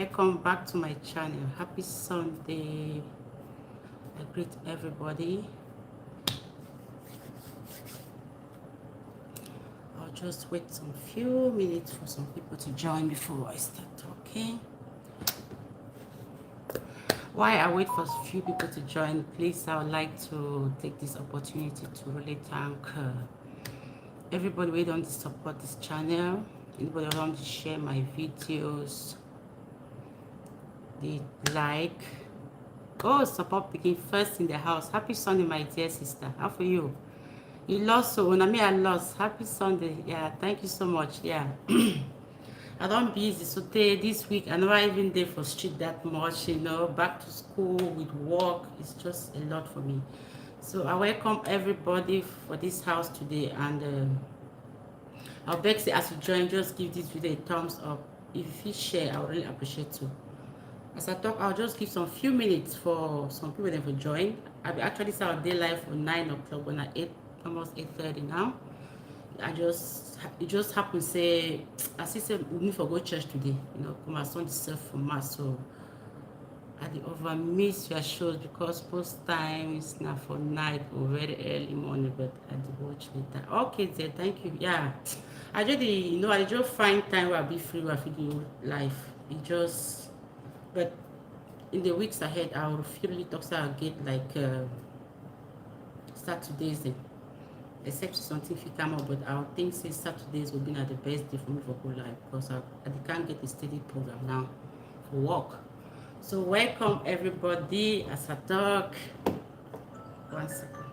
Welcome back to my channel. Happy Sunday. I greet everybody. I'll just wait some few minutes for some people to join before I start talking. While I wait for a few people to join, please, I would like to take this opportunity to really thank everybody who don't support this channel, anybody who don't share my videos, the like. Oh, support begin first in the house. Happy Sunday, my dear sister. How for you? You lost, so when I mean I lost. Happy Sunday. Yeah, thank you so much. Yeah. I don't busy so this week I never even there for street that much, back to school with work. It's just a lot for me. So I welcome everybody for this house today, and I'll beg say as you join, just give this video a thumbs up. If you share, I would really appreciate too. As I talk, I'll just give some few minutes for some people that will join. I'll actually start our day live for 9 o'clock when I 8, almost 8:30 now. It just happened say I see say we need for go church today, my son is self for mass, so I dey over miss your shows because post time is now for night or very early morning, but I dey watch later. Okay then, thank you. Yeah, I just find time where I be free where I fit do live. It just but in the weeks ahead I will really talk so I'll get like Saturdays except something if you come up, but I think say Saturdays will be not the best day for me for go live because I can't get a steady program now for work. So welcome everybody as I talk. 1 second.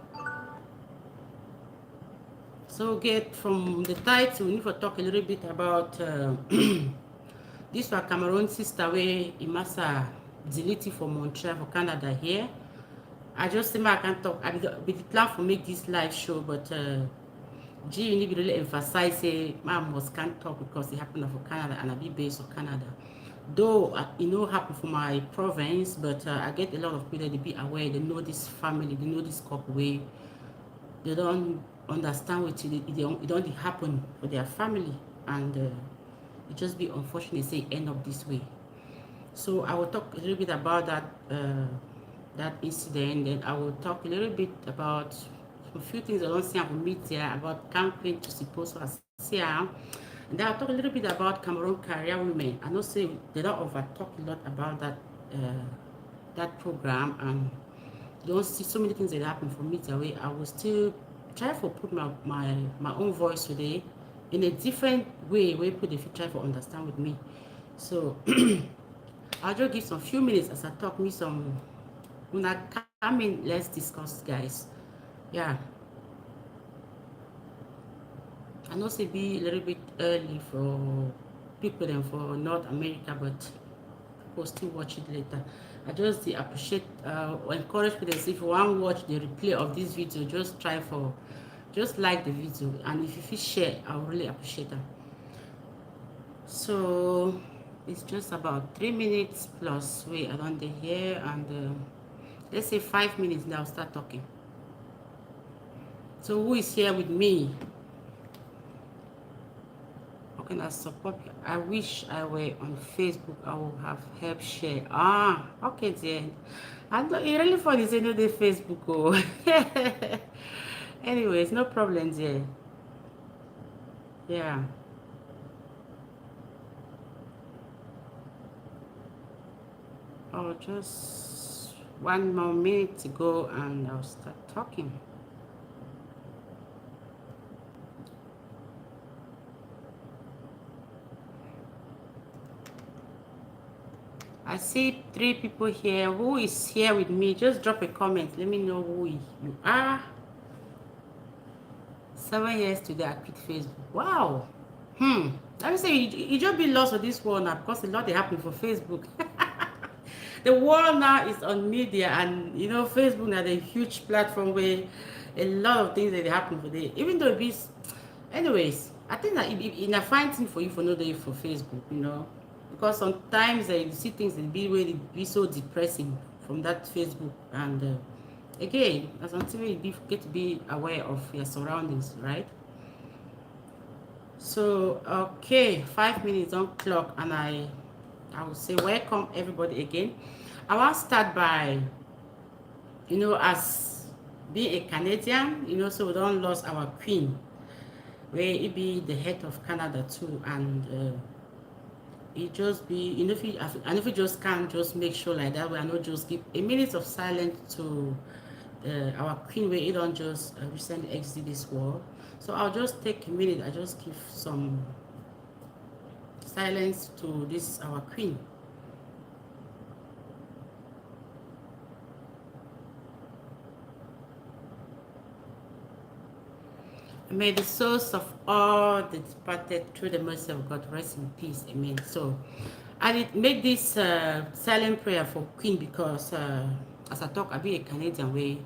So get from the title, we need to talk a little bit about this was Cameroon sister way Imasa Ziliti for Montreal for Canada here. I just say I can't talk. I be the plan for make this live show, but you need to really emphasize say my must can't talk because it happened for Canada and I be based on Canada. Though it happen for my province, but I get a lot of people that be aware. They know this family, they know this couple way. They don't understand what it don't happen for their family, and it just be unfortunate say end up this way. So I will talk a little bit about that incident, and I will talk a little bit about a few things I don't see on media about Kang, Quintus supposed to see. And then I'll talk a little bit about Cameroon career women. I know say they don't over talk a lot about that program, and you don't see so many things that happen for me that way. I will still try to put my own voice today in a different way where people if you try to understand with me. So I'll just give some few minutes as I talk me some when I come in, let's discuss guys. Yeah. I know it be a little bit early for people and for North America, but people still watch it later. I just appreciate encourage people if you want to watch the replay of this video, just like the video, and if you share, I would really appreciate that. So it's just about 3 minutes plus. Wait, I don't here, and let's say 5 minutes now. Start talking. So who is here with me? Can I support you? I wish I were on Facebook. I would have helped share. Okay then. I don't, it really funny saying no the Facebook. Oh. Anyways, no problem there. Yeah. Oh, just 1 more minute to go and I'll start talking. I see 3 people here. Who is here with me? Just drop a comment. Let me know who you are. 7 years today I quit Facebook. Wow. Let me say you just be lost on this world now because a lot they happen for Facebook. The world now is on media, and Facebook now a huge platform where a lot of things that they happen for there. Even though it be, anyways, I think that it a fine thing for you for no day for Facebook, because sometimes you see things that be so depressing from that Facebook, and again, as until you get to be aware of your surroundings, right? So okay, 5 minutes on clock, and I I will say welcome everybody again. I want to start by, as being a Canadian, so we don't lose our queen, where it be the head of Canada too, and it just be, if you, and if you just can't just make sure like that, we are not just give a minute of silence to our queen, where it don't just recently exit this world. So I'll just take a minute. I just give some silence to this our queen. May the souls of all the departed through the mercy of God rest in peace. Amen. So I did make this silent prayer for Queen because as I talk, I be a Canadian way.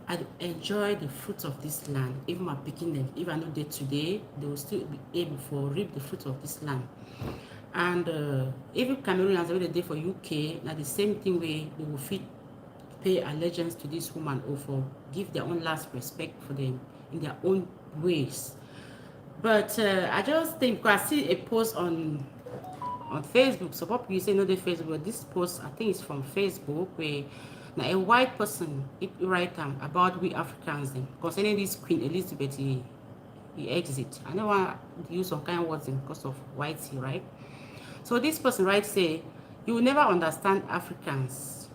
I enjoy the fruits of this land. Even my picking them, if I know day today, they will still be able to reap the fruits of this land. And even Cameroonians every day for UK, now the same thing way they will fit pay allegiance to this woman or for give their own last respect for them in their own ways. But I just think, because I see a post on Facebook, so what you say no the Facebook, but this post I think is from Facebook, where now a white person it write about we Africans then concerning this Queen Elizabeth he exit. I don't want to use some kind of words because of whitey, right? So this person writes say, you will never understand Africans.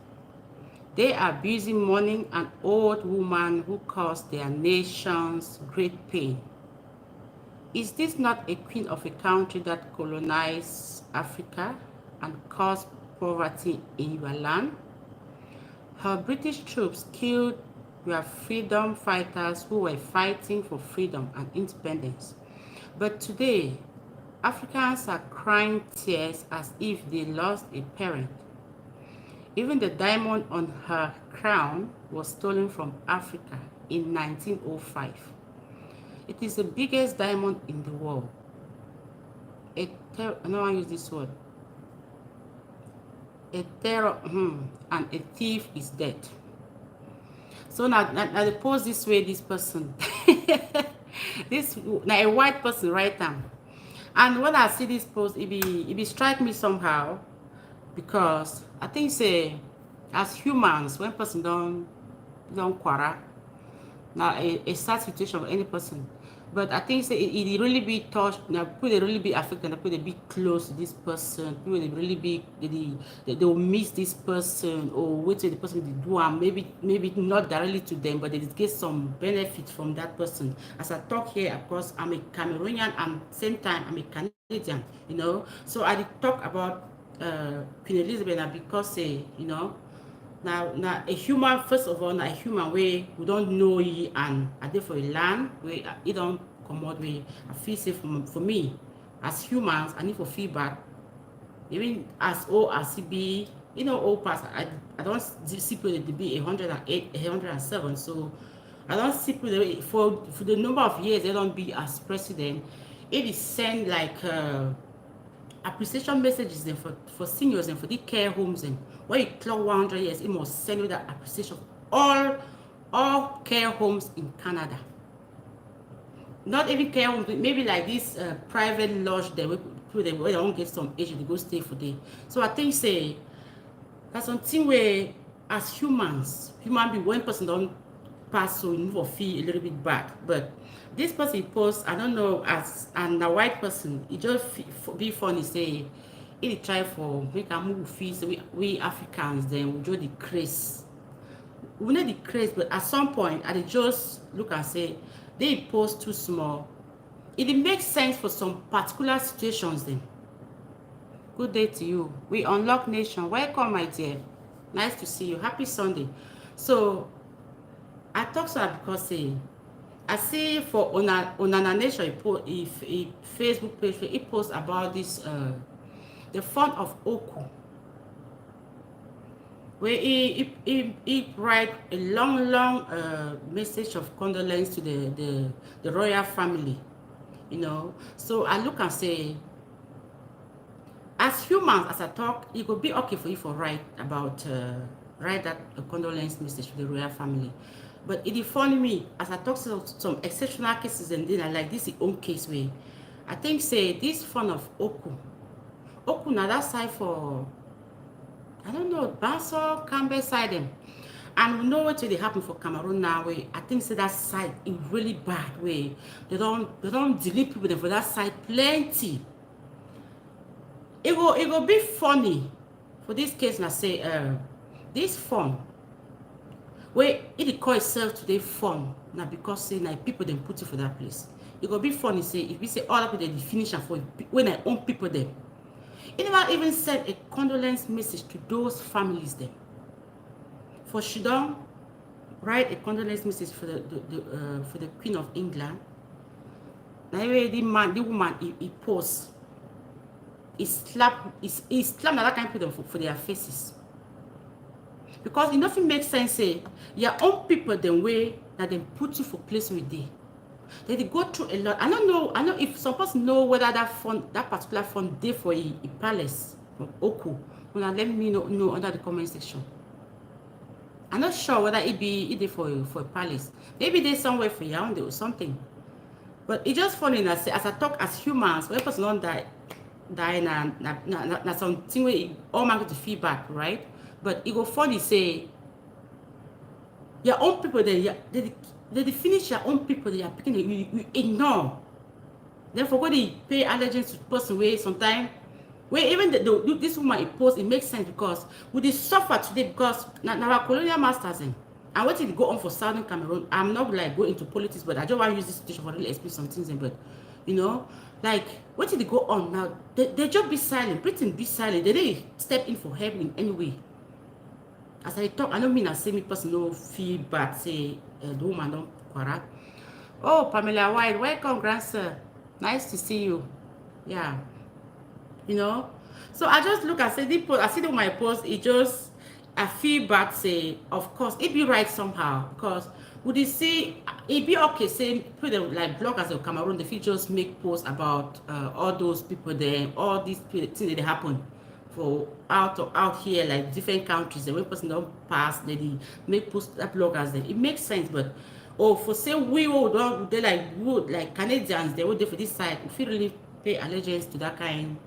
They are busy mourning an old woman who caused their nations great pain. Is this not a queen of a country that colonized Africa and caused poverty in your land? Her British troops killed your freedom fighters who were fighting for freedom and independence. But today, Africans are crying tears as if they lost a parent. Even the diamond on her crown was stolen from Africa in 1905. It is the biggest diamond in the world. I don't want to use this word. A terror, and a thief is dead. So now they pose this way, this person, this now a white person write down. And when I see this post, it be strike me somehow, because I think say as humans, when person don't quarrel, now a sad situation for any person, but I think say it really be touched now, people they really be affected, people they be close to this person, people they really be they will miss this person or wait till the person they do, and maybe not directly to them, but they get some benefit from that person. As I talk here, of course I'm a Cameroonian and same time I'm a Canadian, so I did talk about Queen Elizabeth because now a human, first of all, now a human way we don't know ye, and I did for a land where it don't come out way. I feel safe for me as humans. I need for feedback, even as old as it be, old past. I don't see people to be 108, 107. So I don't see people for the number of years they don't be as president. It is send like appreciation messages then for seniors and for the care homes, and when you clock 100 years, it must send you that appreciation for all care homes in Canada. Not even care homes, maybe like this private lodge there where they don't get some age to go stay for day. So I think say that's something where as human being, one person don't pass, so you need to feel a little bit bad. But this person post, I don't know, as and a white person, it just be funny say it try for make a move feel, so we Africans then we just decrease. We not decrease, but at some point I just look and say they post too small. It makes sense for some particular situations then. Good day to you. We unlock nation. Welcome, my dear. Nice to see you. Happy Sunday. So I talk so because I see for Onana Nation if a Facebook page it posts about this the font of Oku, where he write a long message of condolence to the royal family, So I look and say, as humans, as I talk, it could be okay for you for write that condolence message to the royal family. But it funny me as I talk to some exceptional cases, and then I like this own case way. I think say this fun of Oku Oku na that side for, I don't know, Banso, Campbell side them. And we know what they happen for Cameroon now. Way I think say that side is really bad. Way they don't delete people for that side plenty. It will be funny for this case. Now say this fun where it call itself today fun now because say now people then put it for that place. It will be funny say if we say all people they finish and for when I own people them. It never even sent a condolence message to those families then. For she don't write a condolence message for the Queen of England. Now the woman he posts, he slapped another kind of people for their faces. Because it nothing makes sense say your own people the way that they put you for place with they. They go through a lot. I don't know. I know if some person know whether that particular fund there for a palace from Oku. Well, let me know under the comment section. I'm not sure whether it there for a palace. Maybe there's somewhere for Yaoundé or something. But it's just funny as I talk as humans, when a person don't die na something where all man to feedback, right? But it go funny say your own people they finish your own people they are picking you ignore. Then for what they pay allegiance to the person where sometimes where even this woman it post it makes sense because we they suffer today because now our colonial masters and what did go on for Southern Cameroon. I'm not like go into politics, but I just want to use this situation for really explain some things. But you know, like what did they go on now? They just be silent. Britain be silent. They didn't step in for help in any way. As I talk, I don't mean I say me person no feedback say the woman don't quarrel. Oh, Pamela White, welcome, grandson. Nice to see you. Yeah, you know. So I just look and say the post. I see my post. It just I feel bad. Say of course it be right somehow because would you see it be okay? Say put them like bloggers of Cameroon. They just make posts about all those people there, all these things that happen for out here like different countries. The way person don't pass, they make posts that bloggers. Then it makes sense, but. Oh, for say we don't they like Canadians, they would do for this side. If you really pay allegiance to that kind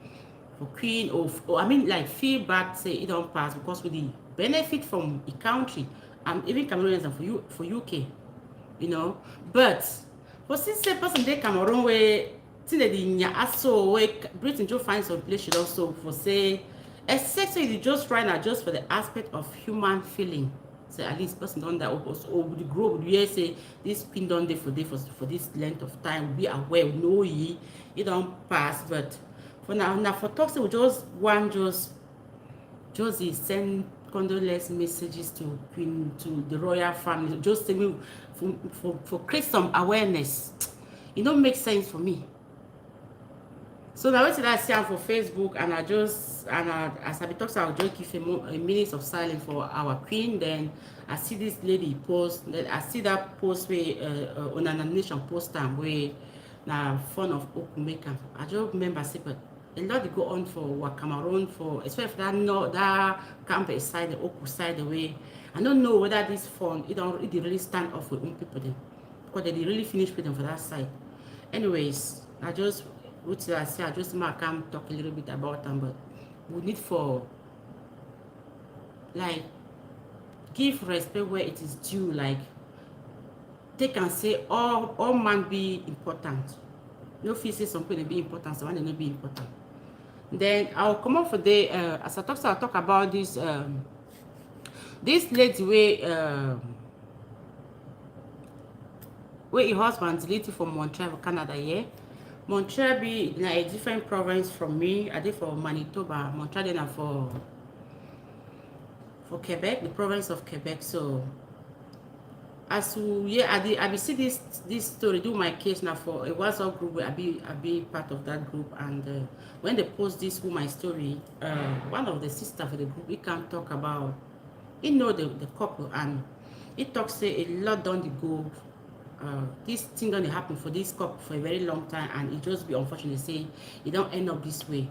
for Queen or I mean like feel bad say it don't pass because we the benefit from the country and even Cameroonians and for UK, you know. But for since say person they Cameroon where they also where Britain just find some place should also for say except say you just try now just for the aspect of human feeling. So at least person done that or would grow would you say this pin done there for this length of time be aware know ye it don't pass but for now for talks we just one just send condolence messages to Queen to the royal family just to me for create some awareness. It don't make sense for me. So now what did I see for Facebook and as I be talking, I'll just give a minute of silence for our queen. Then I see this lady post. Then I see that post where on an animation post time where now fun of Okumeka. I just remember say but a lot they go on for Cameroon for especially that camp side the Oku side the way. I don't know whether this fun it really stand off with own people then because they really finish with them for that side. Anyways, I just can talk a little bit about them, but we need for like give respect where it is due. Like they can say all man be important. No feel say something be important, so one not be important. Then I'll come up for the as I'll talk about this this lady where her husband deleted from Montreal, Canada, yeah. Montreal be like a different province from me. I did for Manitoba. Montreal then for Quebec, the province of Quebec. So as I be see this story, do my case now for a WhatsApp group where I be part of that group. And when they post this woman story, one of the sisters for the group, we can talk about the couple and it talks say a lot done the go. This thing gonna happen for this couple for a very long time and it just be unfortunate say it don't end up this way.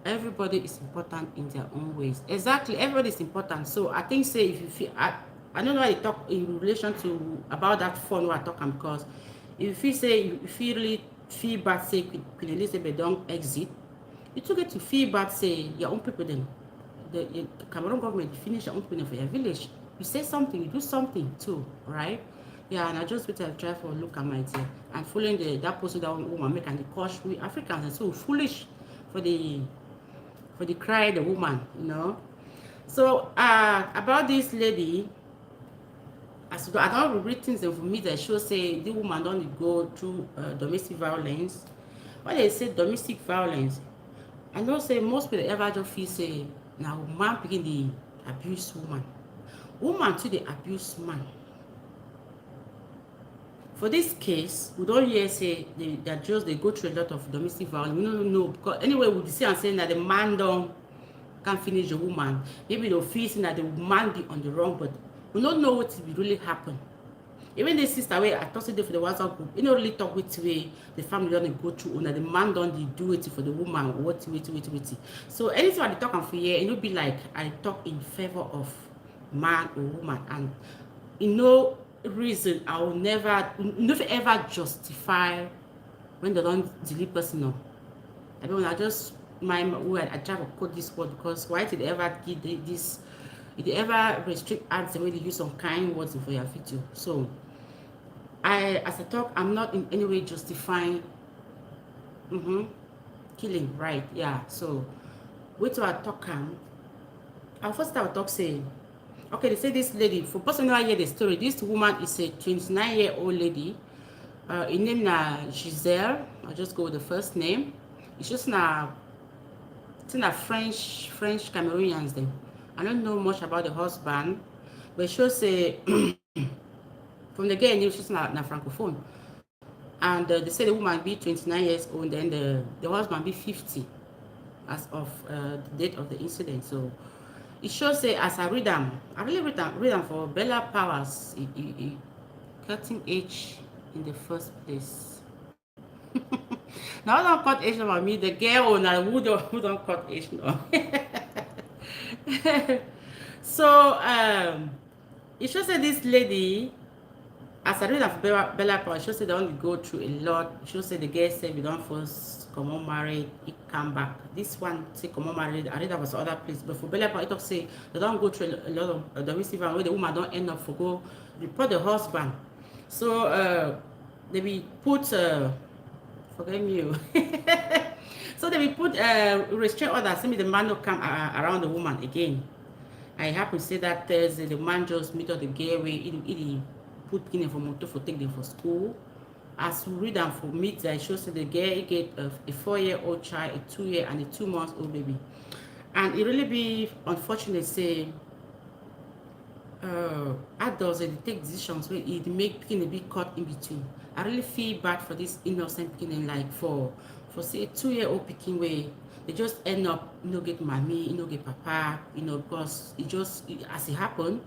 Everybody is important in their own ways. Exactly, everybody is important. So I think say if you feel I don't know why they talk in relation to about that phone we're talking because if you feel say if you really feel bad say Queen Elizabeth don't exit You took it to feel bad, say your own people then. The Cameroon government finish your own people for your village. You say something, you do something too, right? Yeah, and I just wait and try for look at my team and following that post that woman make and the course we Africans are so foolish for the cry the woman, you know. So about this lady, as I don't read things for me that show say the woman don't go through domestic violence. When they say domestic violence, I know say most people ever just feel say now man begin the abuse woman. Woman to the abuse man. For this case, we don't hear say that just they go through a lot of domestic violence. We don't know because anyway we see and saying that the man don't can't finish the woman. Maybe they'll feel that the man be on the wrong, but we don't know what will really happen. Even the sister way I talked to for the WhatsApp group, you know really talk with way the family don't go through, and the man don't do it for the woman. What. So anything I talk for here, it will be like I talk in favor of man or woman, and no reason I will never ever justify when they don't delete personal. I mean I just my word I try to quote this word because why did they ever give this? If they ever restrict ads the way they use some kind words for your video. So as I talk, I'm not in any way justifying killing, right? Yeah. So wait till I talk I'll first start talk say, okay, they say this lady, for person who hear the story, this woman is a 29-year-old lady. Her name na Giselle. I'll just go with the first name. It's just na it's in a French Cameroonians then. I don't know much about the husband, but she'll say from the girl she's not francophone, and they say the woman be 29 years old, then the husband be 50 as of the date of the incident. So it shows say as I read them, I really read them for Bella Powers, cutting age in the first place. Now don't cut age about me, the girl or who don't cut age no. So it shows that this lady, as I read of Bella Power, she said they only go through a lot. She said the girl said we don't first come on married, it come back. This one say come on married. I read that was other place, but for Bella Power, it say they don't go through a lot of domestic violence where the woman don't end up for go report the husband. So they be put forget me. So they will put restraint order. Send me the man will come around the woman again. I happen to say that Thursday the man just meet up the girl where he put in for motor for take them for school. As we read them for meet, I show say the girl get a 4-year-old child, a 2-year and a 2-month-old baby, and it really be unfortunate say adults they take decisions where it make pikin be caught in between. I really feel bad for this innocent pikin, like for say a 2-year-old pikin where they just end up get mommy, get papa, because as it happened.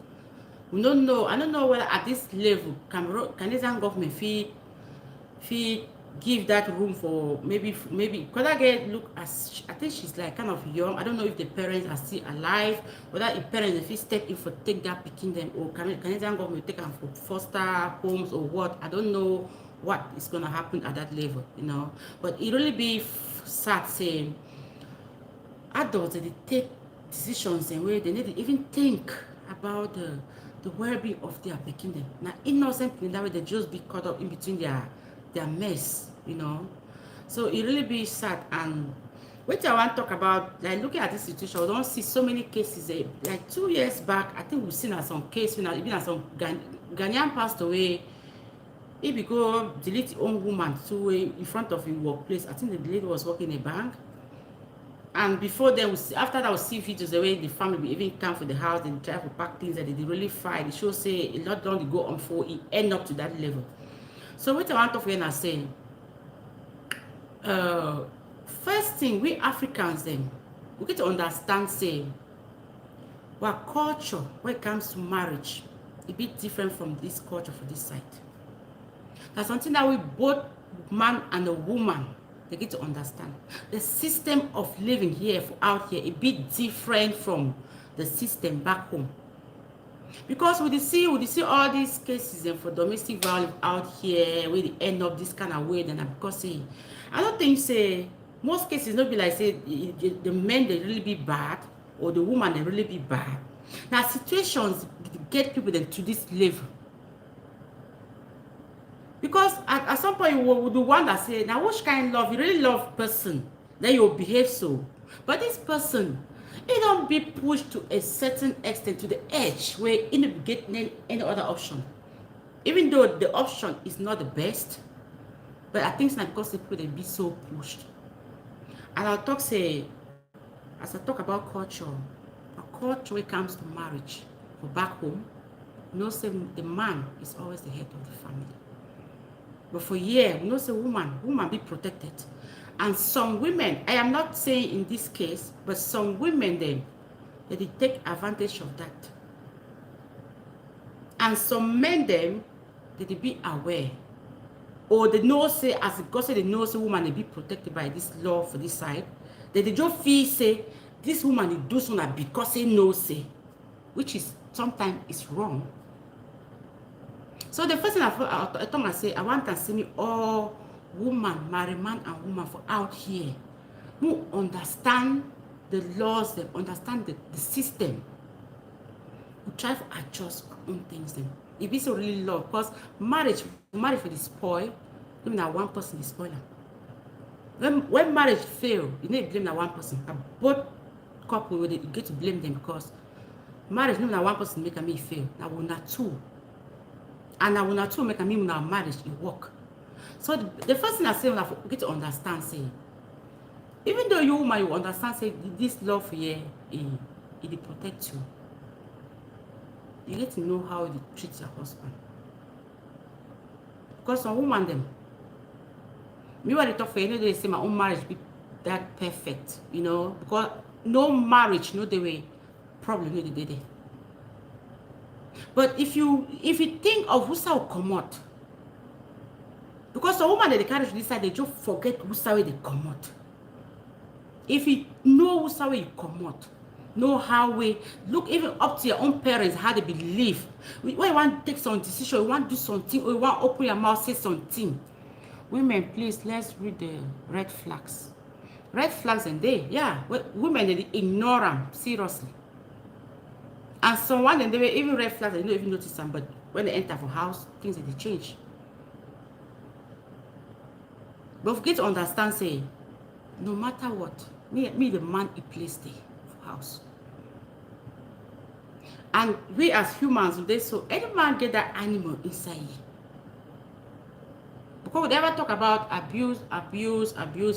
We don't know. I don't know whether at this level Canadian government fee give that room for maybe because that girl look as I think she's like kind of young. I don't know if the parents are still alive, whether the parents if he step in for take that picking them, or Canadian government take them for foster homes or what. I don't know what is gonna happen at that level, But it really be sad saying adults they take decisions in way they need to even think about the well-being of their pikin. Now innocent in that way they just be caught up in between their mess, So it really be sad. And what I want to talk about, like looking at this situation, we don't see so many cases. Like 2 years back, I think we've seen some case, even as some Ghanaian passed away. If you go delete your own woman in front of your workplace, I think the lady was working in a bank. And before then, after that, we see videos the way the family even come for the house and try to pack things that they really fight. It shows say a lot don't go on for it end up to that level. So what I want to when I say, first thing we Africans then we get to understand say, our culture when it comes to marriage, a bit different from this culture for this side. That's something that we both man and a woman. They get to understand the system of living here out here a bit different from the system back home, because we see all these cases for domestic violence out here where they end up this kind of way. Then because I don't think say Most cases not be like say the men they really be bad or the woman they really be bad. Now situations get people then to this level. Because at some point you will the one that say, now which kind of love, you really love person, then you'll behave so. But this person, it don't be pushed to a certain extent to the edge where you don't get any other option. Even though the option is not the best, but I think it's not because the people they be so pushed. And I'll talk say, as I talk about culture, a culture when it comes to marriage, for back home, you know say the man is always the head of the family. But for years, you know say woman be protected. And some women, I am not saying in this case, but some women then, they take advantage of that. And some men them, they be aware. Or they know say, as God said, they know say woman they be protected by this law for this side. They just feel say, this woman they do something because they know say, which is sometimes is wrong. So the first thing I thought I say, I want to see me all woman, married man and woman for out here who understand the laws, they understand the system, who try to adjust on things then. It be so really love because marriage for the spoil, even that one person is spoiler. When marriage fail, you need to blame that one person. Both couple you get to blame them because marriage not that one person make me fail. Now we're not two. And I will not too make me now marriage it work. So the first thing I say when I get to understand, say, even though you woman you understand, say this love here it protects you. You get to know how it treats your husband. Because some woman them, me when they talk for you know they say my own marriage be that perfect, you know, because no marriage, no the way problem no the day. But if you think of who's how come out, because the woman that they carry to this side, they just forget who's how they come out. If you know who's how you come out, know how we look even up to your own parents, how they believe. When you want to take some decision, you want to do something, or you want to open your mouth, say something. Women, please, let's read the red flags. Red flags and women, they ignore them, seriously. And someone, and they were even red flags, they don't even notice them, but when they enter for house, things they change. But we get to understand, say, no matter what, me the man he placed there for house. And we as humans, they so any man get that animal inside you. Because we never talk about abuse,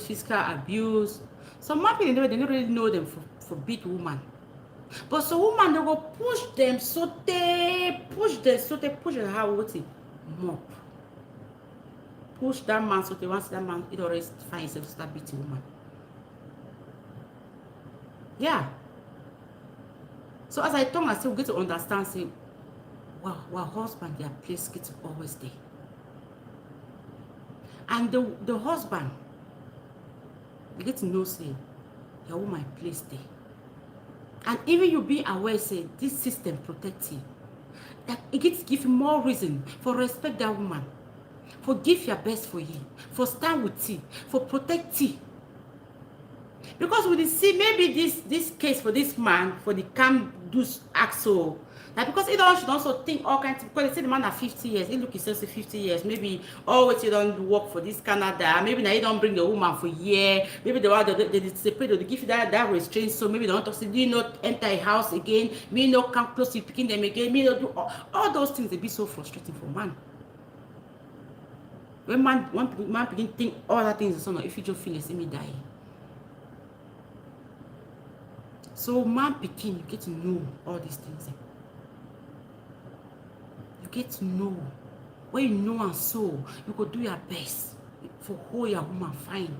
physical abuse. Some man people they don't really know them for beat woman. But so woman they go push them so they push how what's it mop. Push that man so they once that man it always find himself start beating woman. Yeah. So as I talk, I still get to understand, say, wow, husband, their place gets always there. And the husband, you get to know, say, your woman place there. And even you be aware, say, this system protects you. That it gets to give you more reason for respect that woman. For give your best for you. For stand with you. For protect you. Because we see maybe this case for this man, for the Kang do act so. Now because it should also think all kinds of, because they say the man are 50 years, he look himself 50 years, maybe what you don't work for this Canada, maybe now you don't bring the woman for a year, maybe they separate, they give you that restraint, so maybe they don't talk, so you not enter a house again, me not come close to picking them again, me not do all those things, they be so frustrating for man. When man begin think all that things, so if you just feel see me die. So man picking, you get to know all these things. You get to know. When you know and so, you could do your best for hold your woman fine.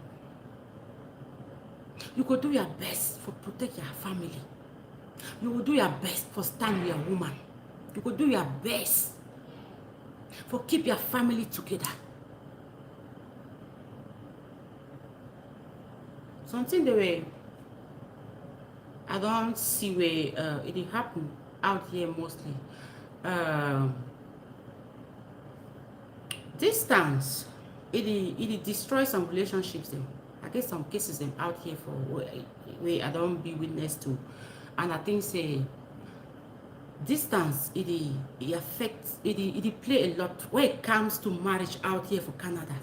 You could do your best for protect your family. You will do your best for stand with your woman. You could do your best for keep your family together. Something the way I don't see where it happen out here mostly. Distance, it destroys some relationships then. I get some cases them out here for where I don't be witness to, and I think say distance it affects it play a lot when it comes to marriage out here for Canada.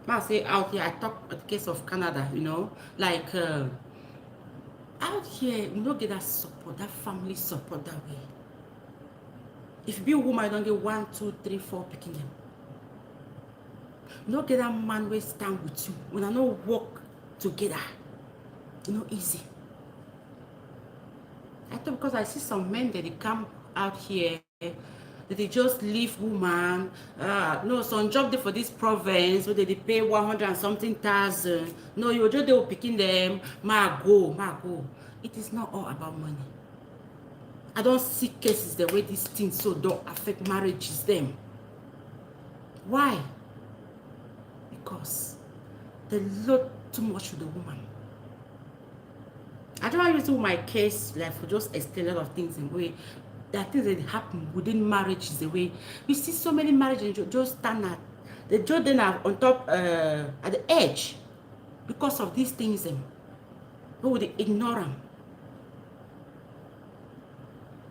When I say out here, I talk the case of Canada, you know, like out here you don't get that support, that family support that way. If you be a woman, you don't get 1, 2, 3, 4 picking them. You don't get that man will stand with you. When I know work together, you know, easy. I thought because I see some men that they come out here, that they just leave woman. No, some job there for this province where they pay 100 and something thousand. No, you just they will picking them. Ma go. It is not all about money. I don't see cases the way these things so don't affect marriages them. Why? Because they load too much to the woman. I don't want to use my case like for just explain a lot of things in way that things that happen within marriage is the way you see so many marriages just stand at they just then are on top at the edge because of these things them. Who would ignore them?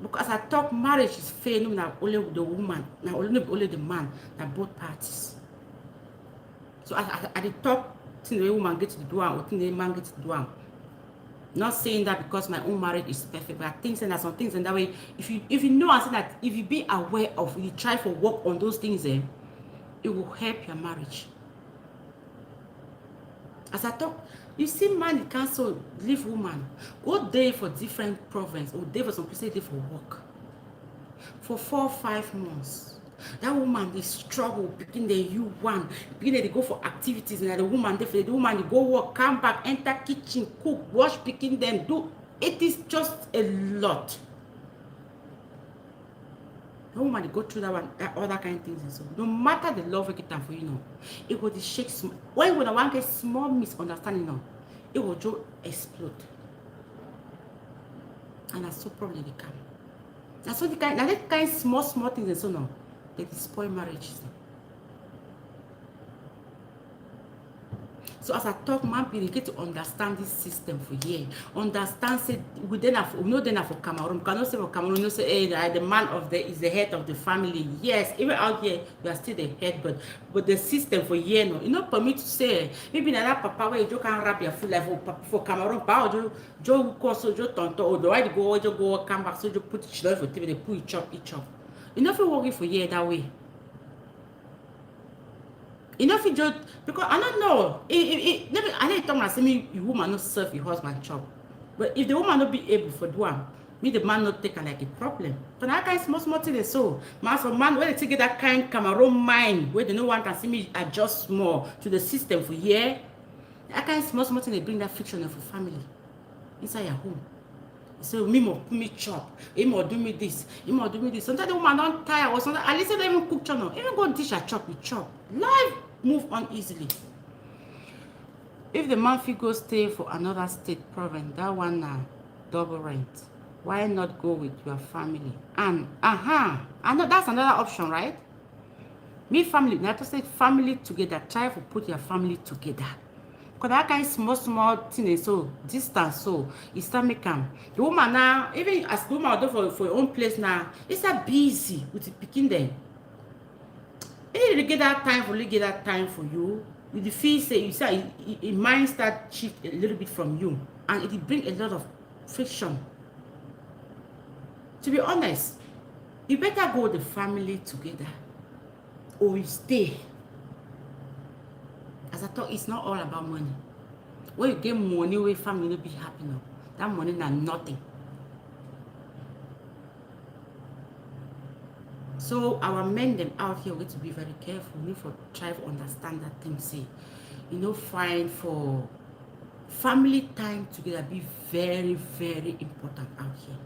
Because I talk marriage is fair, no, not only the woman, not only the man, not both parties. So at the top, till the woman gets to do or till the man gets to do. Not saying that because my own marriage is perfect, but I think that some things in that way, if you know and say that if you be aware of, you try for work on those things, it will help your marriage. As I talk, you see man it can't so leave woman, go there for different province, or there for some place there for work. For 4 or 5 months. That woman they struggle picking the U1, beginning they go for activities, and the woman they go work, come back, enter kitchen, cook, wash, picking them, do it is just a lot. The woman they go through that one, other kind of things and so. No matter the love we get for you know, it will shake when I want get small misunderstanding now, it will just explode. And that's so probably they come. That's what the kind now that kind small things and so now. They spoil marriages. So as I talk, man, we get to understand this system for years. Understand, say, we know then for Cameroon. Cannot say for Cameroon, you say, hey, the man is the head of the family. Yes, even out here, we are still the head, but the system for years, no, you know, for me to say, maybe that papa where you can wrap your full life for Cameroon, power, Joe, so Joe, tonto, or the right go, come back, so you put it for TV, they put each up. You know if you're working for years that way. Enough you just because I don't know. I didn't tell myself me you woman not serve your husband job. But if the woman not be able for do one, me the man not take her like a problem. But that kind small thing so. Man when they take that kind Cameroon mind where they no one can see me adjust more to the system for year. That kind small thing they bring that friction for family inside your home. So me more put me chop, he more do me this, he more do me this. Sometimes the woman don't tire or something. At least they don't even cook channel. Even go dish a chop, we chop. Life move on easily. If the man fit go stay for another state province, that one now double rent. Why not go with your family? And I know that's another option, right? Me family, not to say family together. Try to put your family together. Because that kind of small thing is so distance, so it start making the woman now, even as the woman do for your own place now, it's a busy with the picking them. You need to get that time for you. With the feel say you say it mind start shift a little bit from you, and it will bring a lot of friction. To be honest, you better go with the family together, or you stay. As I thought, it's not all about money. When you get money, where family will be happy now. That money now nothing. So our men them out here, we need to be very careful. We need to try to understand that thing. Say, you know, find for family time together be very, very important out here.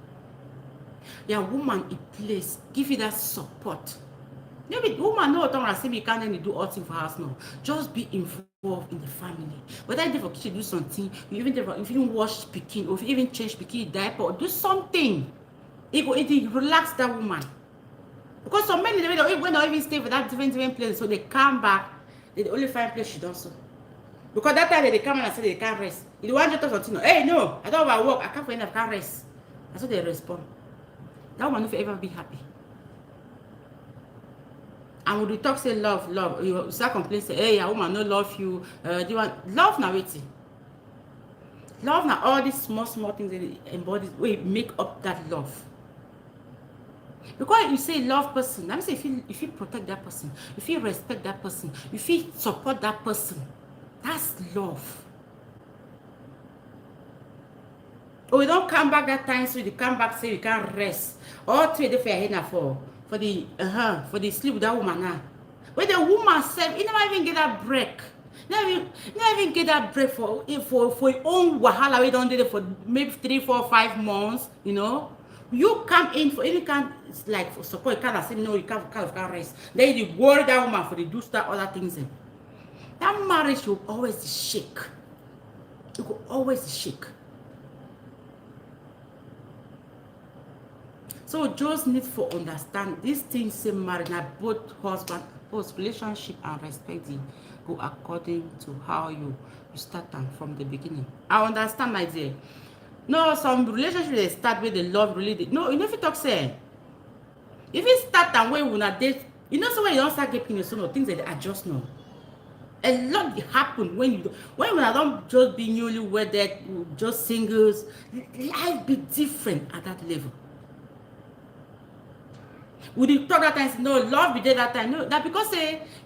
Your woman in place, give you that support. Maybe woman no don't say me can't do all things for house now. Just be involved in the family. Whether you for kitchen do something, you even wash picking, or if you even change picking diaper, or do something. It relax that woman. Because so many when they even stay for that different place, so they come back, they only find place she does so. Because that time they come in and say they can't rest. If you want to talk something, hey, no, I don't want to work. I can't find enough, I can't rest. That's what they respond. That woman will ever be happy. And when you talk, say love, love, you start complaining, say, hey, a woman no love you. Do you want love now? Waiting. Love now, all these small things that embody, wait, make up that love. Because you say love person, let me say if you protect that person, if you respect that person, if you support that person, that's love. Or you don't come back that time, so you come back, say you can't rest. All 2 days for your head for the sleep with that woman now. When the woman said, you never even get that break. Never even get that break for your own wahala. We don't do it for maybe 3, 4, 5 months. You know, you come in for any kind, like for support. You can't say no. You can't rest. Then you worry that woman for the do start other things. That marriage will always shake. It will always shake. So just need to understand these things. Say marriage now, both husband, both relationship and respect go according to how you start them from the beginning. I understand, my dear. No, some relationship they start with the love really. No, you know if you talk say, if you start that way when I date, you know so when you don't start getting so no things that they adjust now. A lot happen when I don't just be newly wedded, just singles. Life be different at that level. Would you talk that time? No, love be there that time. No, that because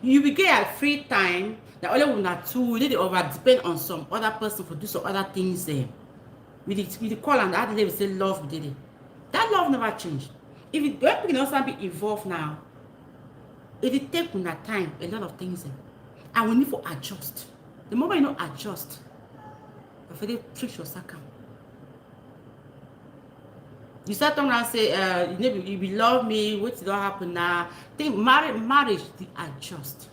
you will get a free time. That only will not two. You need to over depend on some other person for do some other things there. With the call and that level say love be there. That love never change. If it when people also be involved now, it take that time a lot of things there. And we need to adjust. The moment you don't adjust, if they treat your second. You start talking and say, you will love me, what don't happen now? Think marriage, they adjust.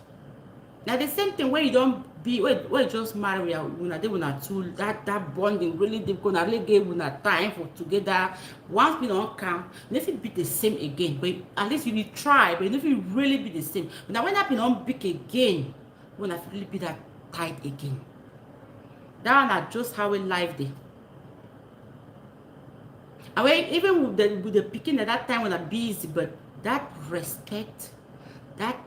Now the same thing when you don't be, when you just marry, when they will not tool that bonding really they're gonna really give una time for together. Once we don't come, if it be the same again, but at least you will try, but if it really be the same. Now when that be don't big again, when I really be that tight again. That one just how we life day. And when, even with the picking at that time when I'm busy, but that respect, that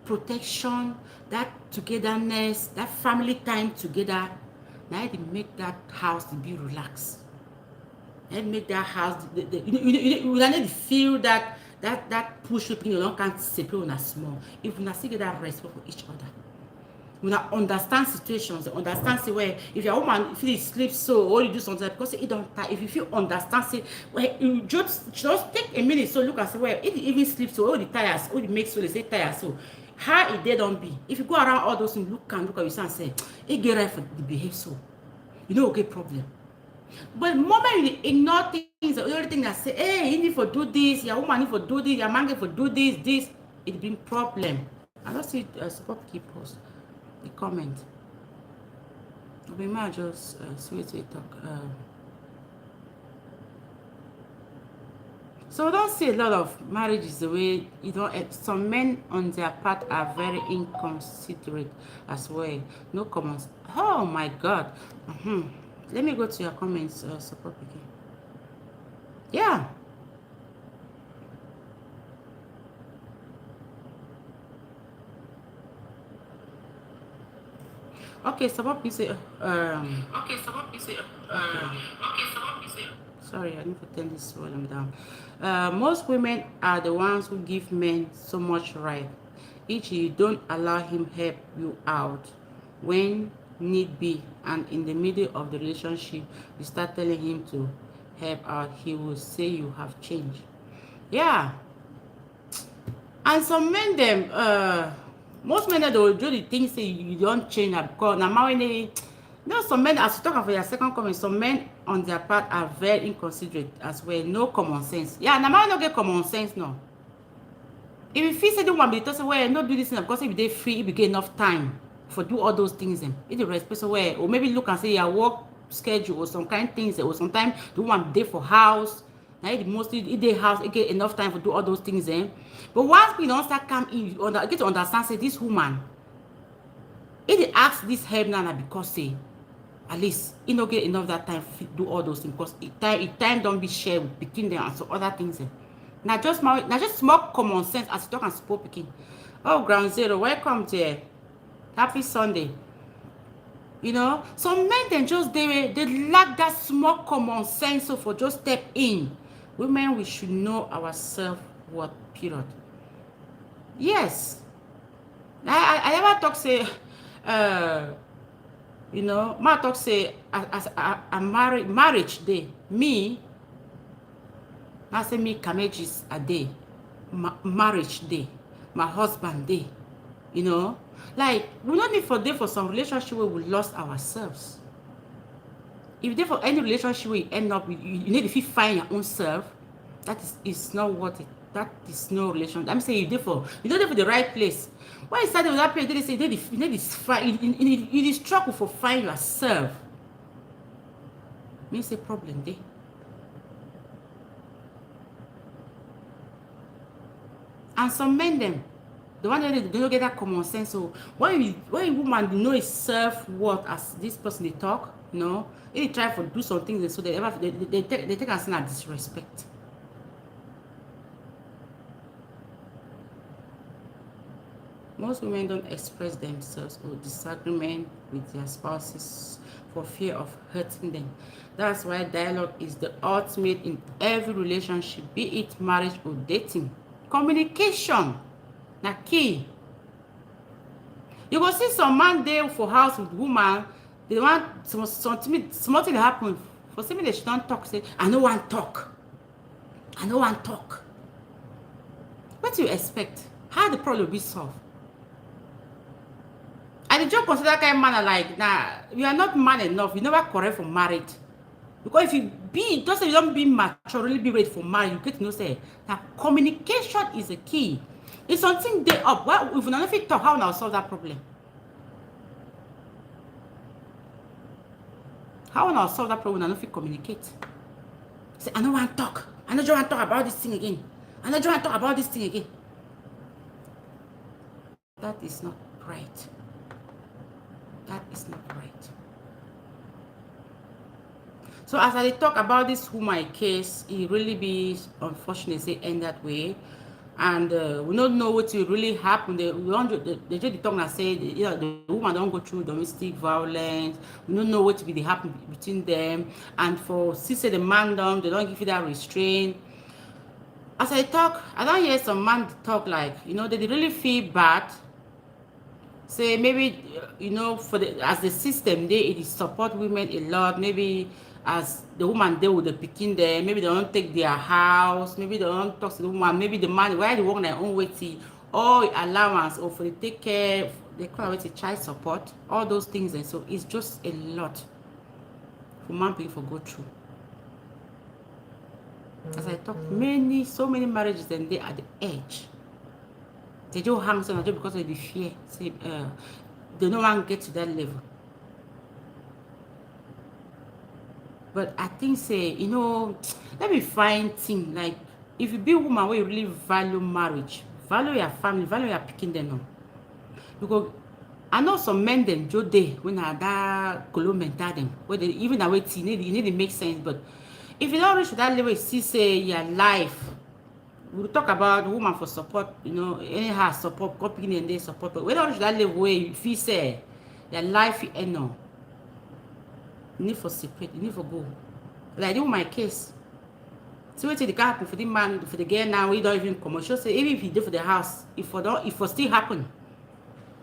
protection, that togetherness, that family time together, now they make that house to be relaxed. They make that house, you need to feel that push up in your long can't separate on a small. If you not see that respect for each other. We not understand situations, understand say where if your woman if you sleep so or you do something because it don't tie. If you feel understand say where you just take a minute so look and say where if you even sleep so all the tires, all the makes so they say tires so how it they don't be. If you go around all those things, look at you and say it get right for the behave so you know okay problem. But the moment you ignore things, the only thing that say, hey, you need to do this, your woman need to do this, your man need to do this, it bring problem. I don't see support keep post. The comment. We might just switch to talk. So we don't see a lot of marriages the way you know. Some men on their part are very inconsiderate as well. No comments. Oh my God. Let me go to your comments. Support again. Yeah. Okay, support please say okay, support please say okay, support please say sorry, I need to turn this volume down. Most women are the ones who give men so much right. Each you don't allow him help you out when need be, and in the middle of the relationship you start telling him to help out, he will say you have changed. Yeah. And some men them most men that will do the things say you don't change because now when they some men as you talk about your second comment, some men on their part are very inconsiderate as well, no common sense. Yeah, now man don't get common sense no. If you feel say the one be say well not do this thing because if they free, if you get enough time for do all those things them. If the respect so well, or maybe look and say your work schedule or some kind of things or sometimes the one day for house. Now it mostly in the house, it get enough time to do all those things then. But once we don't start come in, get to understand say this woman, If they ask this help now, because say at least you no get enough that time to do all those things, because time don't be shared between them and so other things. Now just small common sense as you talk and support pikin. Oh, ground zero, welcome there. Happy Sunday. You know, some men then just they lack that small common sense, so for just step in. Women, we should know ourselves what period. Yes. I never talk say you know, ma talk say as a marriage day. Me, I say me Kamejis a day. Marriage day. My husband day. You know? Like, we don't need for day for some relationship where we lost ourselves. If there for any relationship where you end up with, you need to find your own self, that is not what it, that is no relation. I'm saying you don't there for the right place. When you started with that place, they say you need struggle for find yourself. Means a problem there. And some men them, the one that they don't get that common sense. So when a woman know his self-worth as this person they talk, you know, they try to do some things, so they take as a disrespect. Most women don't express themselves or disagreement with their spouses for fear of hurting them. That's why dialogue is the ultimate in every relationship, be it marriage or dating. Communication, na key. You go see some man there for house with woman, they want something happen. For some they should not talk, say, I no want talk. I no want talk. What do you expect? How the problem will be solved? And the job consider that kind of man like, nah, you are not man enough. You never correct for married. Because if you be, just say you don't be mature, really be ready for marriage, you get to know, say, that communication is a key. If something day up, well, if we don't talk, how will solve that problem? How will solve that problem when I don't communicate? Say, I don't want to talk. I don't want to talk about this thing again. I don't want to talk about this thing again. That is not right. That is not right. So as I talk about this woman case, it really be unfortunate say end that way. And we don't know what will really happen. They just talk and say, you know, the woman don't go through domestic violence. We don't know what will be happen between them. And for sister the man down, they don't give you that restraint. As I talk, I don't hear some man talk like, you know, they really feel bad. Say maybe, you know, for the as the system it support women a lot. Maybe as the woman deal with the pikin there, maybe they don't take their house, maybe they don't talk to the woman, maybe the man why they work their own way to all allowance or for the take care, they call it child support, all those things. And so it's just a lot for man people for go through. As I talk, so many marriages and they at the edge. They just hang on just because of the fear. Say, they don't want to get to that level. But I think, say, you know, let me find things like if you be a woman where you really value marriage, value your family, value your picking them on. Because I know some men them Joe day when I that color mental them, where they even that way you need to make sense. But if you don't reach that level, you see say your life. We'll talk about woman for support, you know, anyhow support, copying and they support. But we don't reach that level where you feel say your life is no. You need for separate, you need for go. Like in my case. See what the happen for the man, for the girl now, we don't even commercial. Say even if you do for the house, if for still happen.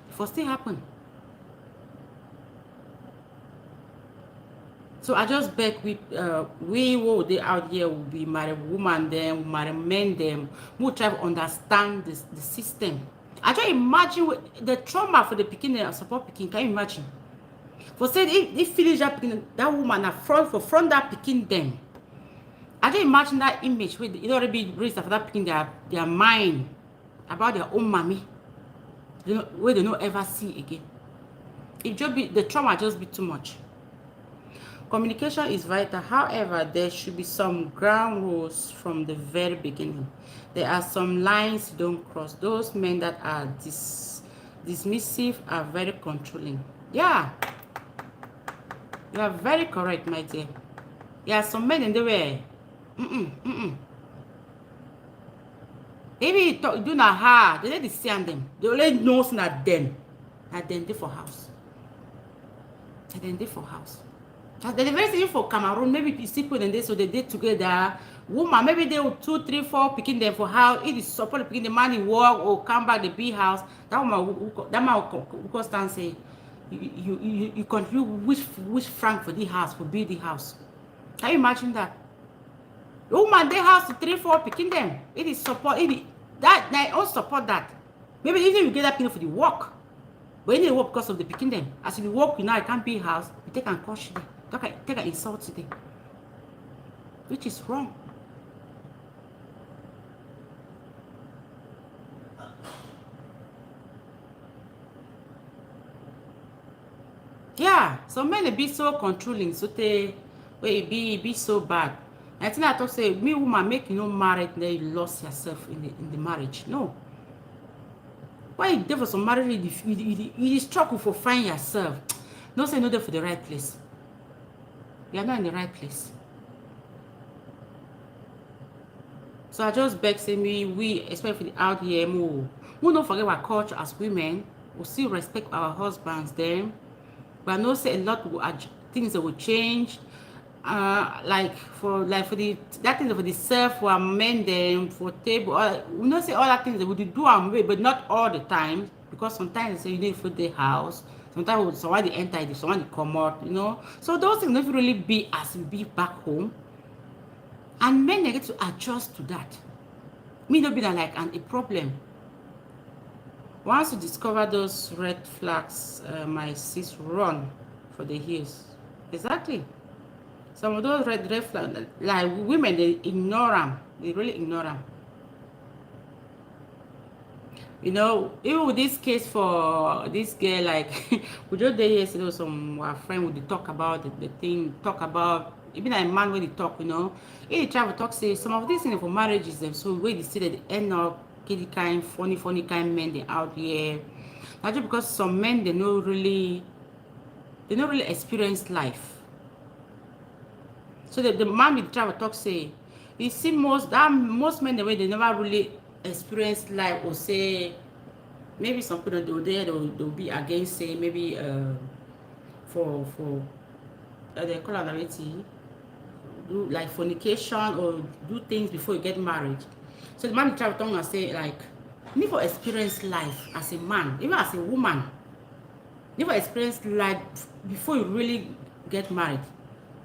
If for still happen. So I just beg we will they out here will be married woman them, married men them, who try to understand the system. I just imagine the trauma for the pikin and support pikin. Can you imagine? For say if finish that pikin, that woman at front that pikin them. I just imagine that image where it already be raised for that pikin their mind about their own mommy. You know, where they don't ever see again. It just be the trauma just be too much. Communication is vital. However, there should be some ground rules from the very beginning. There are some lines you don't cross. Those men that are dismissive, are very controlling. Yeah, you are very correct, my dear. Yeah, some men in the way. Even you talk, do not hard. They let the see them. They only knows not them. That them they for house. That them they for house. That the very thing for Cameroon. Maybe you see people and they so they did together. Woman, maybe they will 2, 3, 4 picking them for house. It is support picking the man in work or come back the big house. That woman, that man will stand say, you contribute which franc for the house for build the house. Can you imagine that? Woman, they have to 3, 4 picking them. It is support. It is that they all support that. Maybe even you get that picking for the work. But you need to work because of the picking them. As you work, you know I can't be house. You take and crush them. Take an insult to them, which is wrong. Yeah, some men be so controlling, so they be so bad. I think I talk say me woman make you no married, then you lost yourself in the marriage. No. Why you there for some marriage? You struggle for find yourself. No say no there for the right place. You are not in the right place. So I just beg say me we especially out here we don't forget our culture as women. We still respect our husbands then. But I know say a lot of things that will change. Like for the that thing for the self for men them for table we not say all that things that we do way, but not all the time, because sometimes say you need for the house, sometimes someone they enter, someone they come out, you know. So those things don't really be as we be back home, and men they get to adjust to that. Me not be like a problem. Once you discover those red flags, my sis, run for the hills. Exactly. Some of those red flags, like women, they ignore them. They really ignore them. You know, even with this case for this girl, like we just there yesterday, some our friend would talk about the thing, talk about even a man when they talk, you know, he try to talk say some of these things for marriages them. So when they see that they end up kitty kind, funny kind men they out here. Not just because some men they don't really experience life. So the man with travel talk say, you see most men the way they never really experience life, or say maybe some people they'll be against say maybe for they call it do like fornication or do things before you get married. So the man with travel talk and say like you need to experience life as a man, even as a woman. You need to experience life before you really get married.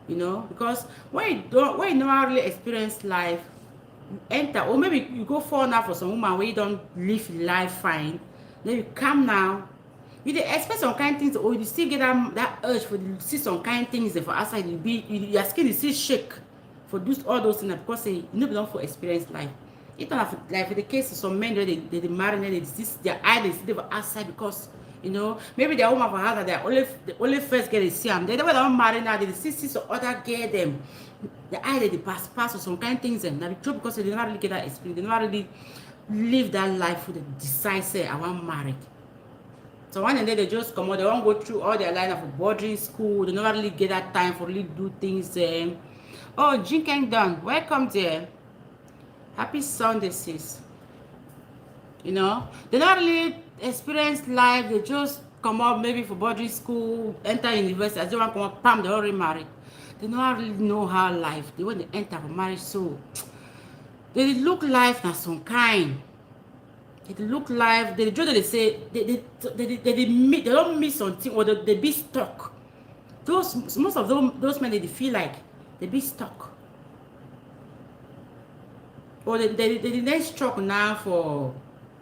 You know, because when you never really experience life, you enter, or maybe you go for now for some woman where you don't live life fine, then you come now, you expect some kind of things, or you still get that urge for to see some kind of things for outside, your skin is still shake for all those things, because you don't for experience life. It don't have like for the case of some men they marry, their eye they see for outside because you know, maybe they're woman for her that they only first get to see them. They don't marry now, they see some other girl them. The eye they pass or some kind of things and that true because they never really get that experience, they never really live that life with the decide say I want married. So one and then they just come out, they won't go through all their line of boarding school, they never really get that time for really do things. Oh, Kang done. Welcome there. Happy Sunday, sis. You know, they don't really experience life, they just come up maybe for boarding school, enter university, as they want to come up, pam, they already married. They don't really know how life, they when they enter for marriage, so they look life as some kind. They look life, they just they say they don't miss something, or they be stuck. Most of those men they feel like they be stuck. Or they next struck now for,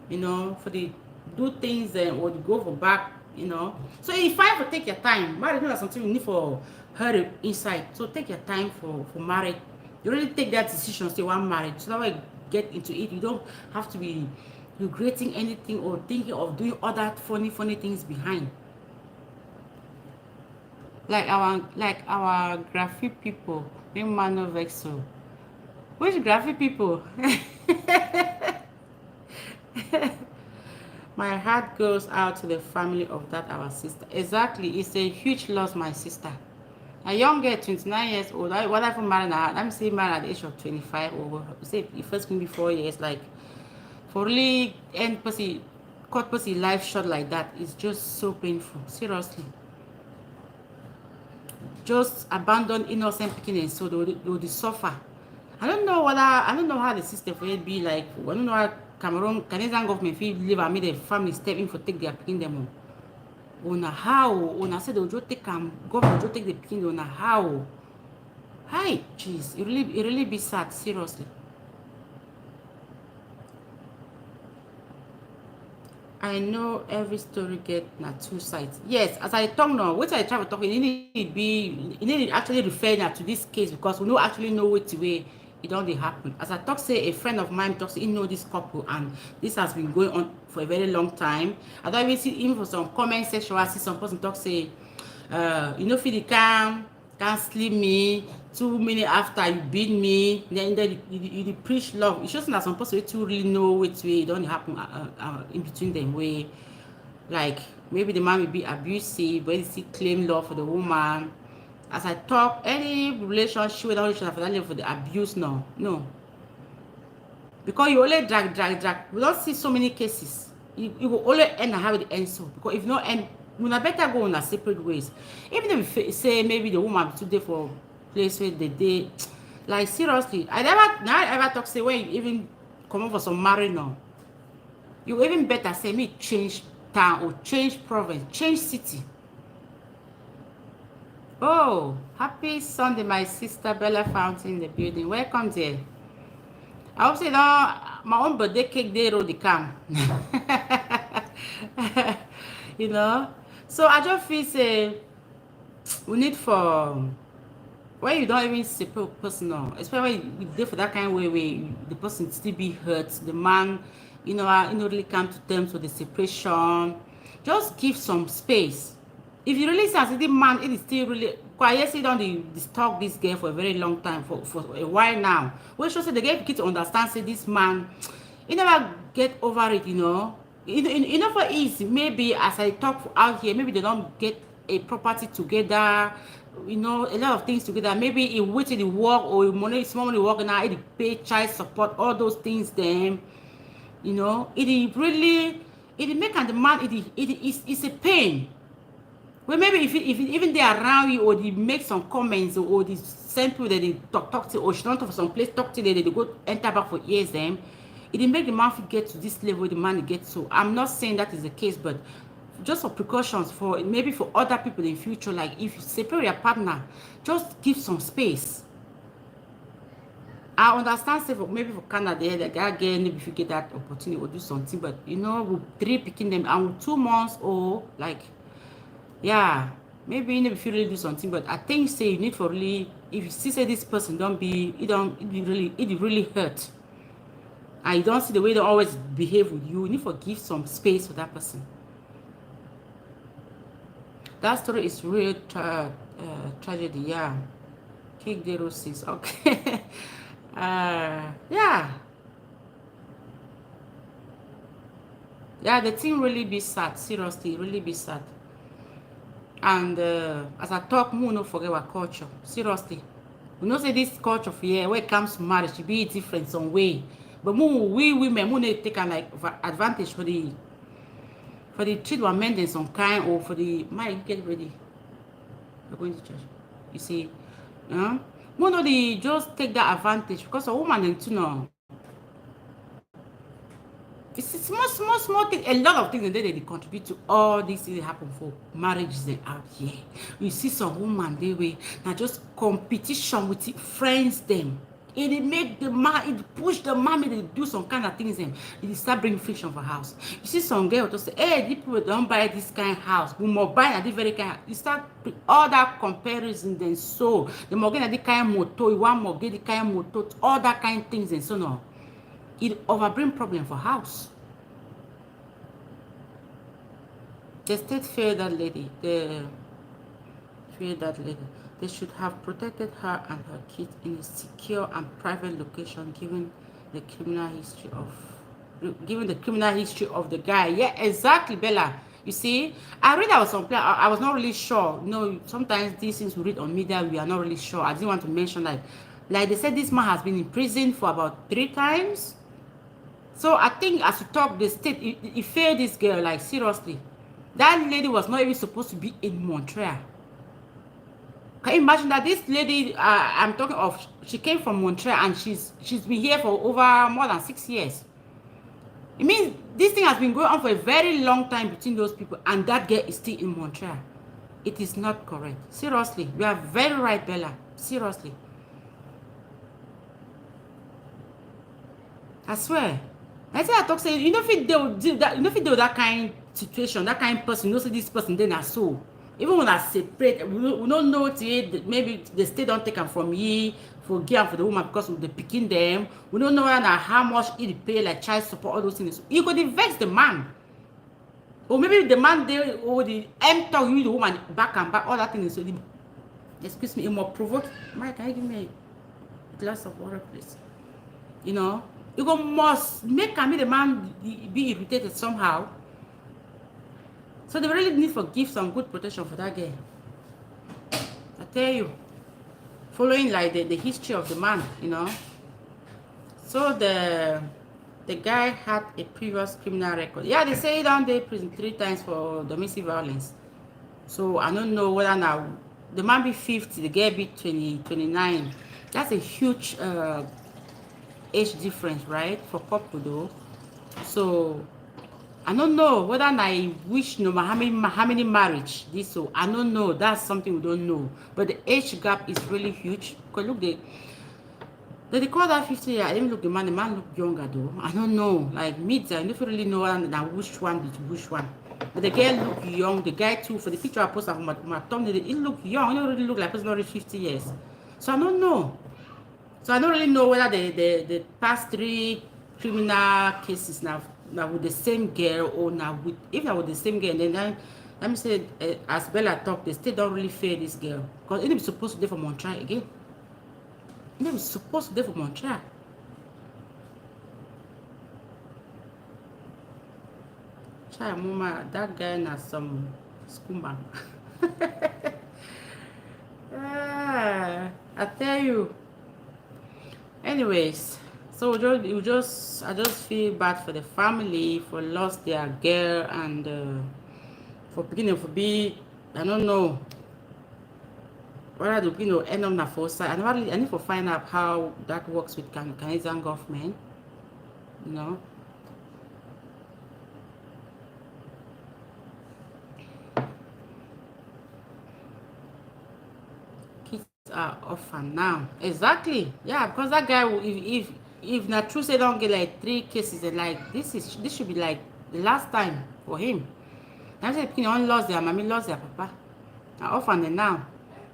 you know, for the do things or go for back, you know. So if I for take your time, marriage is not something you need for hurry inside. So take your time for marriage. You really take that decision, say one marriage. So that way you get into it. You don't have to be regretting anything or thinking of doing other funny things behind. Like our graphic people, being man of Vexo. Which graphic people? My heart goes out to the family of that our sister. Exactly, it's a huge loss, my sister. A young girl, 29 years old. What I've married now, let me say married at the age of 25, or say it first can be 4 years. Like, for really end pussy, cut pussy life short like that is just so painful. Seriously. Just abandon innocent pikin, so they will suffer. I don't know how the system will be like. I don't know how Canadian government feel live and make the family step in for take their pikin them. Una how? Una say they will just take government just take the pikin. Una how? Hi, jeez, it really be sad. Seriously. I know every story get na two sides. Yes, as I talk now, what I try to talk, you need to actually refer now to this case because we don't actually know which way it only happen. As I talk, say a friend of mine talks, he know this couple and this has been going on for a very long time. I don't even see even for some comment section, I see some person talk say, you know, feel the can't sleep me 2 minutes after you beat me, then you preach love. It's just that some person to really know which way it don't happen in between them way. Like maybe the man will be abusive, but he claim love for the woman. As I talk, any relationship without each other for that level for the abuse, no. Because you only drag. We don't see so many cases. You will only end and have the end so. Because if not end, we better go in a separate ways. Even if you say maybe the woman be today for place where they did, like seriously, I ever talk say when you even come up for some marriage now, you even better say me change town or change province, change city. Oh, happy Sunday, my sister Bella Fountain in the building. Welcome there. I hope say now my own birthday cake they roll the cam. You know. So I just feel say we need for when you don't even support personal, especially when you dey for that kind of way where the person still be hurt, the man, really come to terms with the separation. Just give some space. If you really see as the man, it is still really quiet. Say don't stalk this girl for a very long time, for a while now. Well, shows say the girl begin to understand. Say this man, he never get over it. For easy. Maybe as I talk out here, maybe they don't get a property together. A lot of things together. Maybe he waited to work or money, small money work now. He pay child support, all those things. Then, it make and the man. It's a pain. Well, maybe if even they around you or they make some comments or they send people that they talk to or she don't talk for some place talk to them, they go enter back for years them. It didn't make the man get to this level the man gets to. I'm not saying that is the case, but just for precautions for maybe for other people in future, like if you separate your partner, just give some space. I understand say maybe for Canada, the guy again if you get that opportunity or do something, but with 3 picking them and with 2 months or like. Yeah, maybe if you really do something, but I think say you need for really if you see say this person it really hurt. And you don't see the way they always behave with you need to give some space for that person. That story is real tragedy, yeah. Kick the roses, okay. Yeah. Yeah, the thing really be sad, seriously, really be sad. And as I talk, we no forget our culture. Seriously. We know say this culture for here, when it comes to marriage, it be different some way. But we women, we need to take like advantage for the treat one men in some kind or for the get ready. We're going to church. You see, we know the just take that advantage because a woman and two it's a small thing. A lot of things and then they contribute to all these things that happen for marriages out here. You see some woman they way now just competition with friends them. It make the man, it push the man to do some kind of things them. It start bring friction for house. You see some girl just say, hey, people don't buy this kind of house. We more buy at the very kind. You start all that comparison then so the more get the kind of motor, you want more get the kind of motor, all that kind of things and so on. It overbring problem for house. The state failed that lady. They should have protected her and her kids in a secure and private location given the criminal history of giving the criminal history of the guy. Yeah, exactly, Bella. You see, I read out some. I was not really sure. You know, sometimes these things we read on media, we are not really sure. I didn't want to mention like they said, this man has been in prison for about 3 times. So I think as you talk, the state it failed this girl, like seriously. That lady was not even supposed to be in Montreal. Can you imagine that this lady I'm talking of, she came from Montreal and she's been here for over more than 6 years. It means this thing has been going on for a very long time between those people, and that girl is still in Montreal. It is not correct. Seriously, you are very right, Bella. Seriously. I swear. I say I talk say, you know if they will do that, you know if they will that kind situation, that kind person, you know, say this person then are so. Even when I separate, we don't know it. Maybe the state don't take them from ye for give for the woman because of the picking them. We don't know how much it pay, like child support, all those things. You could vex the man, or maybe the man there, or the talk you the woman back and back, all that thing is so. Excuse me, it more provoke. Mike, can you give me a glass of water, please? You know, you go must make the man be irritated somehow. So they really need to give some good protection for that girl. I tell you, following like the history of the man, you know. So the guy had a previous criminal record. Yeah, they say he down there prison 3 times for domestic violence. So I don't know whether now the man be 50, the girl be 29. That's a huge age difference, right, for couple though. So I don't know whether I wish no how many marriage this, so I don't know. That's something we don't know. But the age gap is really huge. Because look, they call that 50 years. I didn't look the man look younger though. I don't know. Like me, I don't really know which one is which one. But the girl look young. The guy too. For the picture I posted on my thumbnail, it look young. It don't really look like person already 50 years. So I don't know. So I don't really know whether the past 3 criminal cases now with the same girl, or now with, if I with the same girl, then let me say, as Bella talked, they still don't really fail this girl, because it is supposed to be for Montreal again. It is supposed to be for Montreal. Child, mama, that guy has some scumbag. I tell you. Anyways, so I just feel bad for the family for lost their girl, and for beginning for be, I don't know whether the end up na for side. I need to find out how that works with Canadian government, you know. Are orphan now. Exactly. Yeah, because that guy, if not true say don't get like 3 cases, and like this should be like the last time for him. Now say people only lost their mommy, lost their papa. Now orphan now.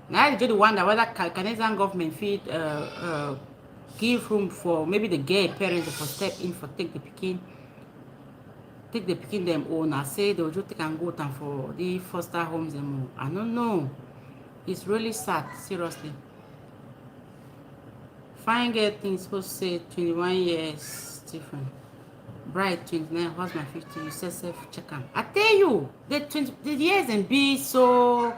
Now I just wonder whether Canadian government feed give room for maybe the gay parents for step in for take the picking them own. I say they will just take and go down for the foster homes and more. I don't know. It's really sad, seriously. Fine girl things supposed to say 21 years different. Bride 29, husband 50. You say self check out. I tell you, the years and be so.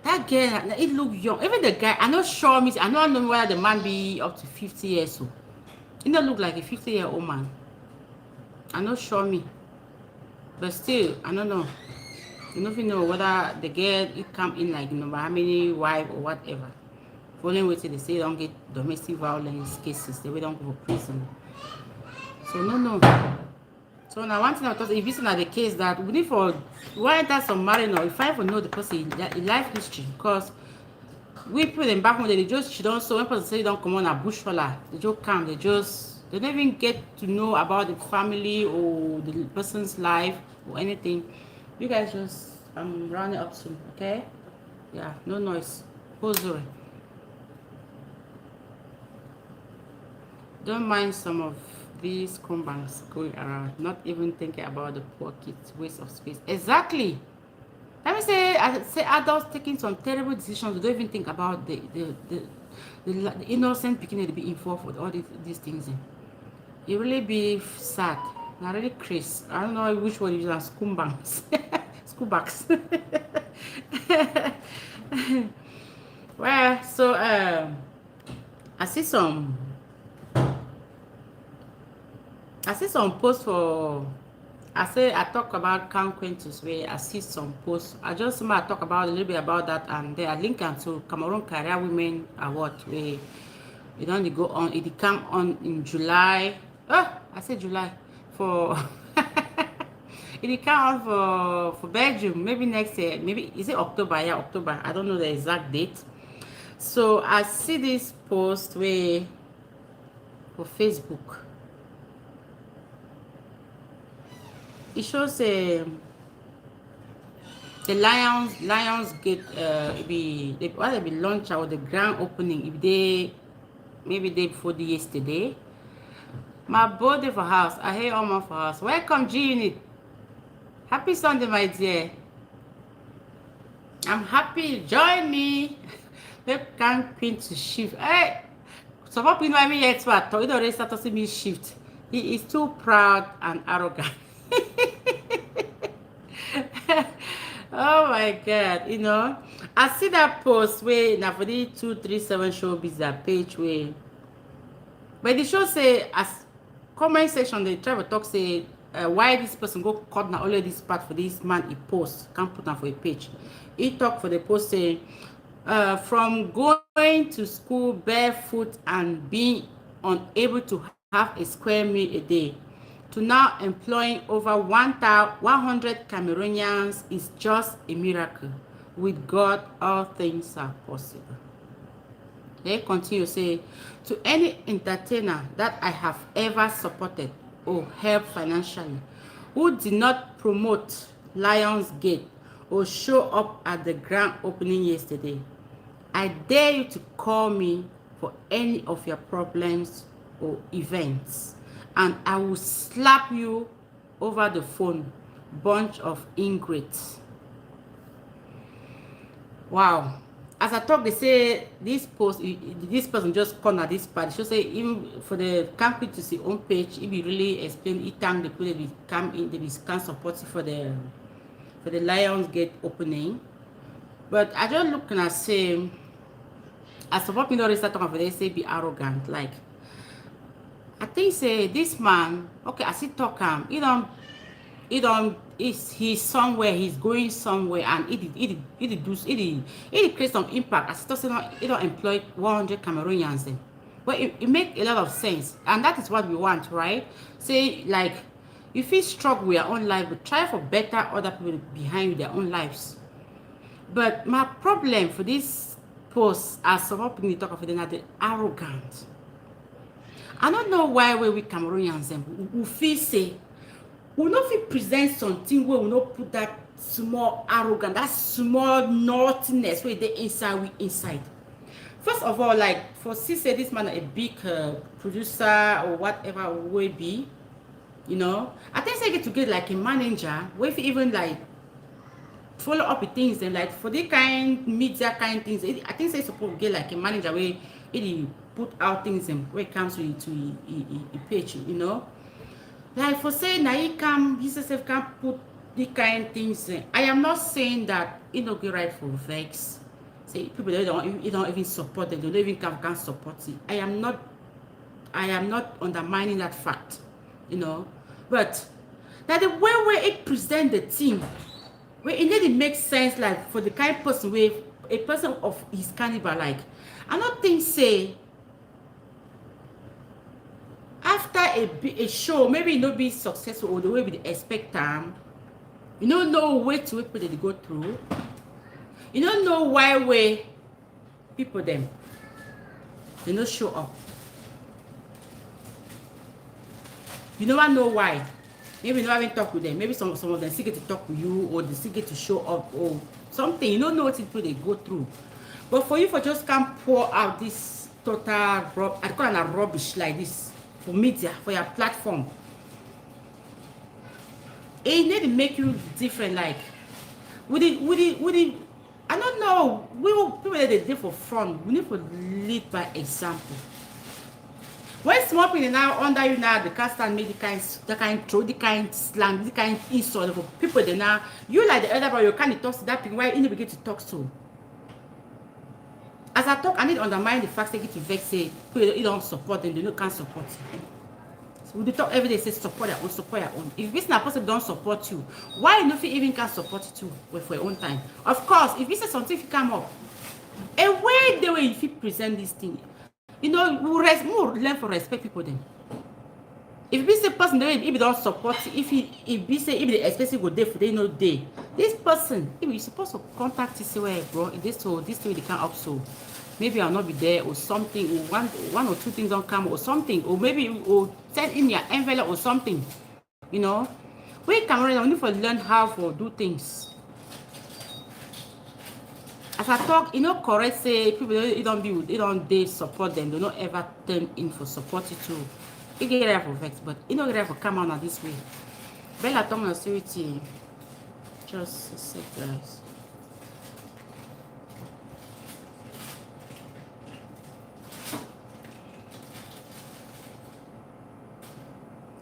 That girl, it look young. Even the guy, I know sure me. I know whether the man be up to 50 years old. He don't look like a 50-year-old man. I know sure me. But still, I don't know. You don't know whether the girl it come in like how many wife or whatever. Following what they say, don't get domestic violence cases. They don't go to prison. So no. So now one thing I thought, if it's not the case that we need for why enter some marriage, or if I for know the person in life history, because we put them back when they just she don't, so when person say don't come on a bush fella, they just come, they don't even get to know about the family or the person's life or anything. You guys just I'm running up soon, okay? Yeah, no noise. Hosori. Don't mind some of these comebacks going around, not even thinking about the poor kids' waste of space. Exactly. Let me say, adults taking some terrible decisions. They don't even think about the innocent beginning to be involved with all these things. It really be sad. Not really Chris. I don't know which one is on school banks. School bags. Well, so I see some posts for I talk about Kang Quintus where I see some posts. I just might talk about a little bit about that and then I link them to Cameroon Career Women Award where it only go on it come on in July. Oh, I said July for it come on for Belgium maybe next year, maybe is it October? Yeah, October. I don't know the exact date. So I see this post where for Facebook. It shows the Lions Gate while they be launch or the grand opening if they maybe day before the yesterday. My birthday for house. I hear all my for house. Welcome G Unit. Happy Sunday, my dear. I'm happy. Join me. They can't print to shift. Hey, so what people know me yet? What? He already started to see me shift. He is too proud and arrogant. Oh my God, you know, I see that post where now for the 237 showbiz that page where, but the show say as comment section they try to talk say why this person go cut now only this part for this man he post can't put down for a page. He talk for the post say from going to school barefoot and being unable to have a square meal a day to now employing over 100 Cameroonians is just a miracle. With God, all things are possible. They continue to say, to any entertainer that I have ever supported or helped financially, who did not promote Lionsgate or show up at the grand opening yesterday, I dare you to call me for any of your problems or events. And I will slap you over the phone, bunch of ingrates. Wow. As I talk, they say this person just corner this part. She say even for the campaign to see on page, if you really explain it time the people they come in, they can support for the Lionsgate opening. But I just look and I say, as support me already start talking for they say be arrogant, like I think say this man, okay, I see talk he's somewhere, he's going somewhere, and it create some impact. As it doesn't he don't employ 100 Cameroonians. But it make a lot of sense, and that is what we want, right? Say like you feel struggle with your own life, but try for better other people behind you, their own lives. But my problem for this post, as some people talk of it, are arrogant. I don't know why we Cameroonians we feel say we not feel present something where we not put that small arrogant, that small naughtiness where they inside we inside. First of all, like for say this man a big producer or whatever will be, you know, I think say get to get like a manager where if even like follow up with things and like for the kind media kind things, I think say supposed to get like a manager where it put out things and where it comes to a page, you know. Like for saying now he himself can put the kind things in. I am not saying that it don't get right for vex. Say people they don't even support them, they don't even can support it. I am not undermining that fact, you know. But that the way where it present the thing, where it really makes sense, like for the kind of person where a person of his caliber, like I don't think say after a show maybe it not be successful or the way we expect them, you don't know where to people they go through, you don't know why way people them they not show up, you don't know why. Maybe you haven't talked with them, maybe some of them still get to talk with you or they still get to show up or something, you don't know what people they go through. But for you for just can't pour out this total I call it rubbish like this for media, for your platform, it need to make you different. Like would it I don't know, we will people that they did for fun, we need to lead by example. When small people now under you now, the cast and make the kind throw, the kind slang, the kind insult for people they now, you like the elder brother, you can't talk to that thing, why you begin to talk to? As I talk, I need to undermine the fact that you vex say you don't support them, they don't can't support you. So we talk every day, say support your own, support your own. If this person don't support you, why you even can support it too for your own time? Of course, if this is something if you come up, a way the way if you present this thing, you know, we learn to respect people then. If we say person if you don't support, if we say if the expensive go there for they know day, this person if you supposed to contact CCWA, bro, this way they can't up so. Maybe I'll not be there or something, or one or two things don't come or something, or maybe or send in your envelope or something. You know, we can only for learn how to do things. As I talk, you know, correct say people you don't they support them, they don't ever turn in for support you too. You get there for vex, but you know get there for come on this way. Bella Tom security. Just a sec, guys.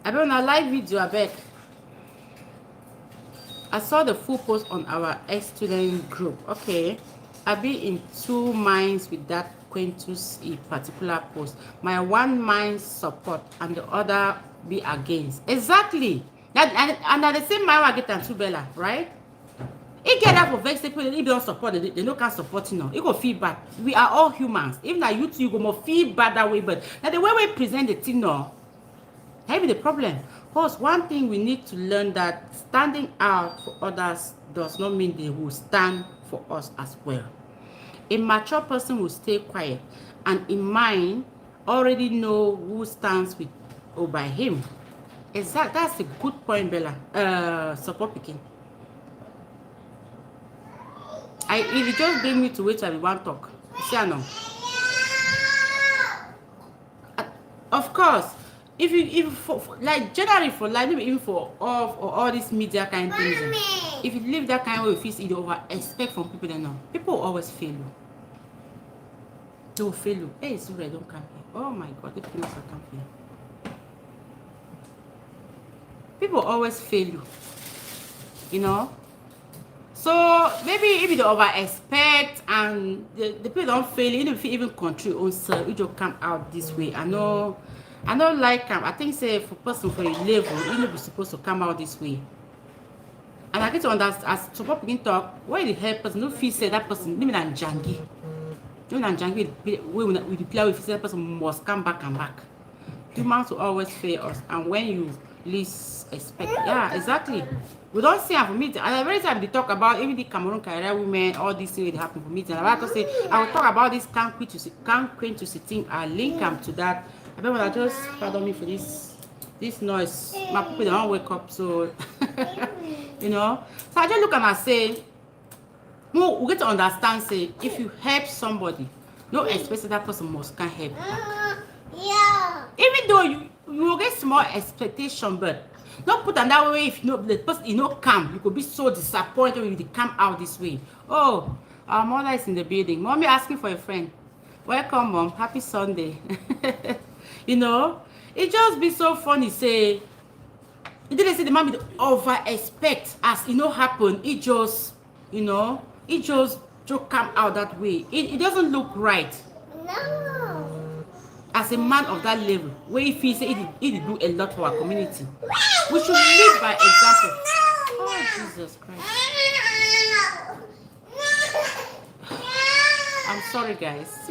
I been on a live video, I beg. I saw the full post on our ex-student group. Okay. I be in two minds with that Quintus in particular post. My one mind support and the other be against. Exactly. That and at the same mind I get and two Bella, right? It get up for vex people if they don't support it, they don't can support you now. It go feel bad. We are all humans. Even like you two, you go more feel bad that way, but now the way we present the thing now. Maybe the problem. Because one thing we need to learn that standing out for others does not mean they will stand for us as well. A mature person will stay quiet and in mind already know who stands with or by him. Exactly. That's a good point, Bella. Support picking. If you just bring me to wait till one talk, see I know. Of course. If for like generally for like maybe even for all these media kind of things, if you live that kind of way, if you over expect from people they know, people will always fail you. They will fail you. Hey, it's I don't come here. Oh my god, the people are come here. People always fail you. You know? So maybe if you over expect and the people don't fail you, if you even control your own self, you just come out this way. I don't like I think say for person for a level, you know, be supposed to come out this way. And I get to understand as support begin talk, why the help person no feel say that person, maybe than jangy. Maybe than jangy with the player with that person must come back and back. Humans will always fail us, and when you least expect, yeah, exactly. We don't see for meeting. And every time they talk about even the Cameroon career women, all these things that happen for meeting. I like to say I will talk about this Kang Quintus thing. I link them to that. I don't want to just pardon me for this noise. My people don't wake up, so you know. So I just look and I say, we get to understand. Say, if you help somebody, no expect that person must can help back. Yeah. Even though you will get small expectation, but not put on that way. If you know the person, you know, come, you could be so disappointed when you come out this way. Oh, our mother is in the building. Mommy asking for a friend. Welcome, mom. Happy Sunday. You know, it just be so funny. Say, it didn't say the mommy over expect as you know happen. It just, you know, it just come out that way. It doesn't look right. No. As a man of that level, where if he say he do a lot for our community, we should live by example. Oh Jesus Christ! I'm sorry, guys.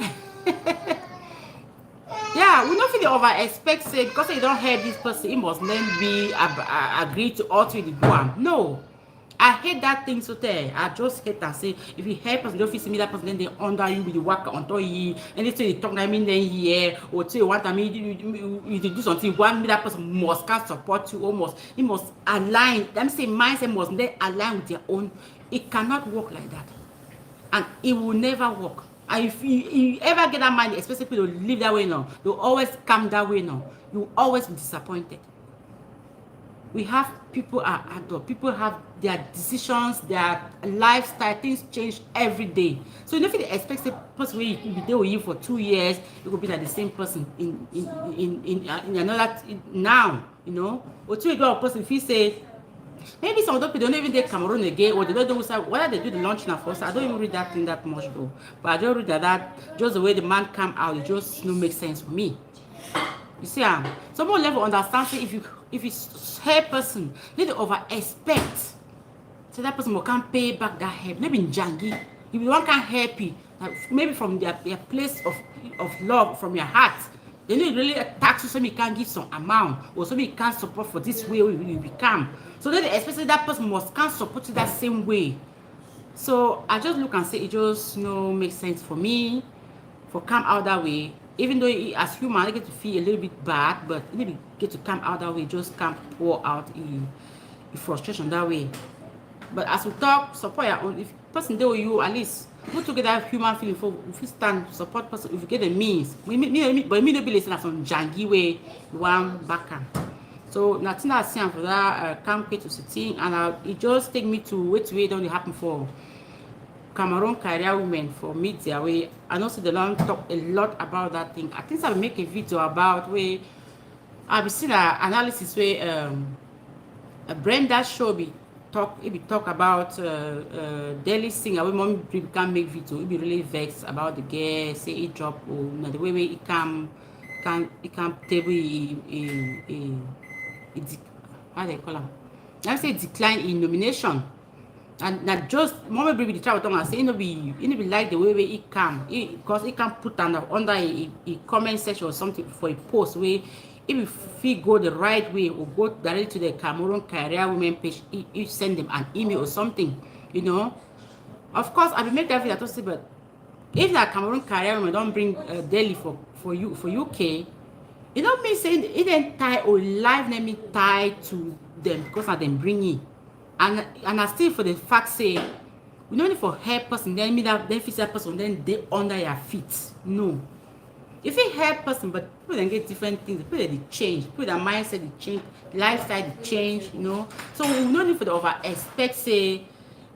Yeah, we don't feel over expect say because you don't help this person, he must then be agree to alter the go. No, I hate that thing so there. I just hate and say if you help us, you don't feel me that person, then they under you with the work until you anything you talk. I mean, then here or say you want you do something. One me that person must can support you almost. He must align. Let me say mindset must then align with their own. It cannot work like that, and it will never work. And if you ever get that mind, especially people who live that way now, they'll always come that way now. You'll always be disappointed. we have people are adult, people have their decisions, their lifestyle, things change every day. So you know if you expect the person wey you be there with you for 2 years, you go be like the same person in another now, you know. Or 2 years ago, person if you say maybe some of those people don't even take Cameroon again, or they don't do whether they do the launch now first. I don't even read that thing that much though. But I just read that just the way the man come out, it just no make sense for me. You see, someone level understand say if it's hair person, need to over expect. So that person will can't pay back that help. Maybe in Jangi, if you one can help you, maybe from their place of love from your heart, they need really tax you so you can give some amount or so you can support for this way you become. So then especially that person must can support you that same way. So I just look and say it just makes sense for me for come out that way. Even though as human I get to feel a little bit bad, but maybe get to come out that way, just can't pour out in frustration that way. But as we talk, support your own. If person there with you, at least put together human feeling for if you stand support person. If you get the means, but me no be listening some jangy way one backer. So nothing I see for that Kang Quintus thing, and it just take me to wait don't happen for Cameroon career women for media way. I know so they don't talk a lot about that thing. I think I will make a video about where I've seen an analysis where a Brenda show be talk about daily singer. When mom can make video, it be really vexed about the girl. Say it drop or the way it can table how they call them. I say decline in nomination. And not just moment baby the try to and say it be like the way it can because it can put under a comment section or something for a post where if we go the right way or go directly to the Cameroon career women page, you send them an email or something, you know. Of course I will make that video to say, but if that Cameroon career women don't bring daily for UK, it don't mean saying it didn't tie or live let me tie to them because I them bring it. And I still for the fact say we don't need for help person then me that then physical person then they under your feet. No. If you help person, but people then get different things, people they change, people their mindset they change, lifestyle they change, you know. So we don't need for the over expect say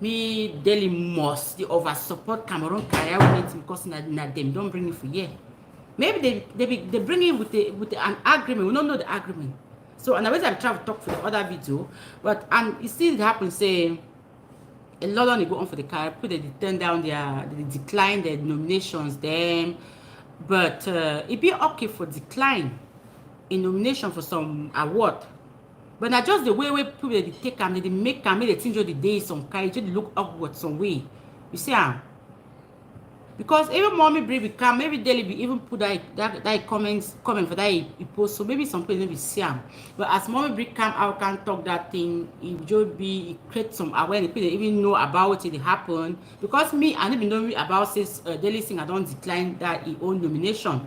me daily must the over support Cameroon career women because na them don't bring it for here. Maybe they bring it with an agreement. We don't know the agreement. So and I always have tried to talk for the other video, but and it still happens say a lot of them go on for the career, people they turn down they decline their nominations then. But it be okay for decline in nomination for some award. But not just the way people they take them, they make them, they change the day some kind, they look upward some way. You see, because even mommy brave become maybe daily be even put that comment for that he post. So maybe some people maybe see them. But as mommy brave come out can talk that thing, it just be it create some awareness. People even know about it happen. Because me I don't even know about this daily thing I don't decline that he own nomination.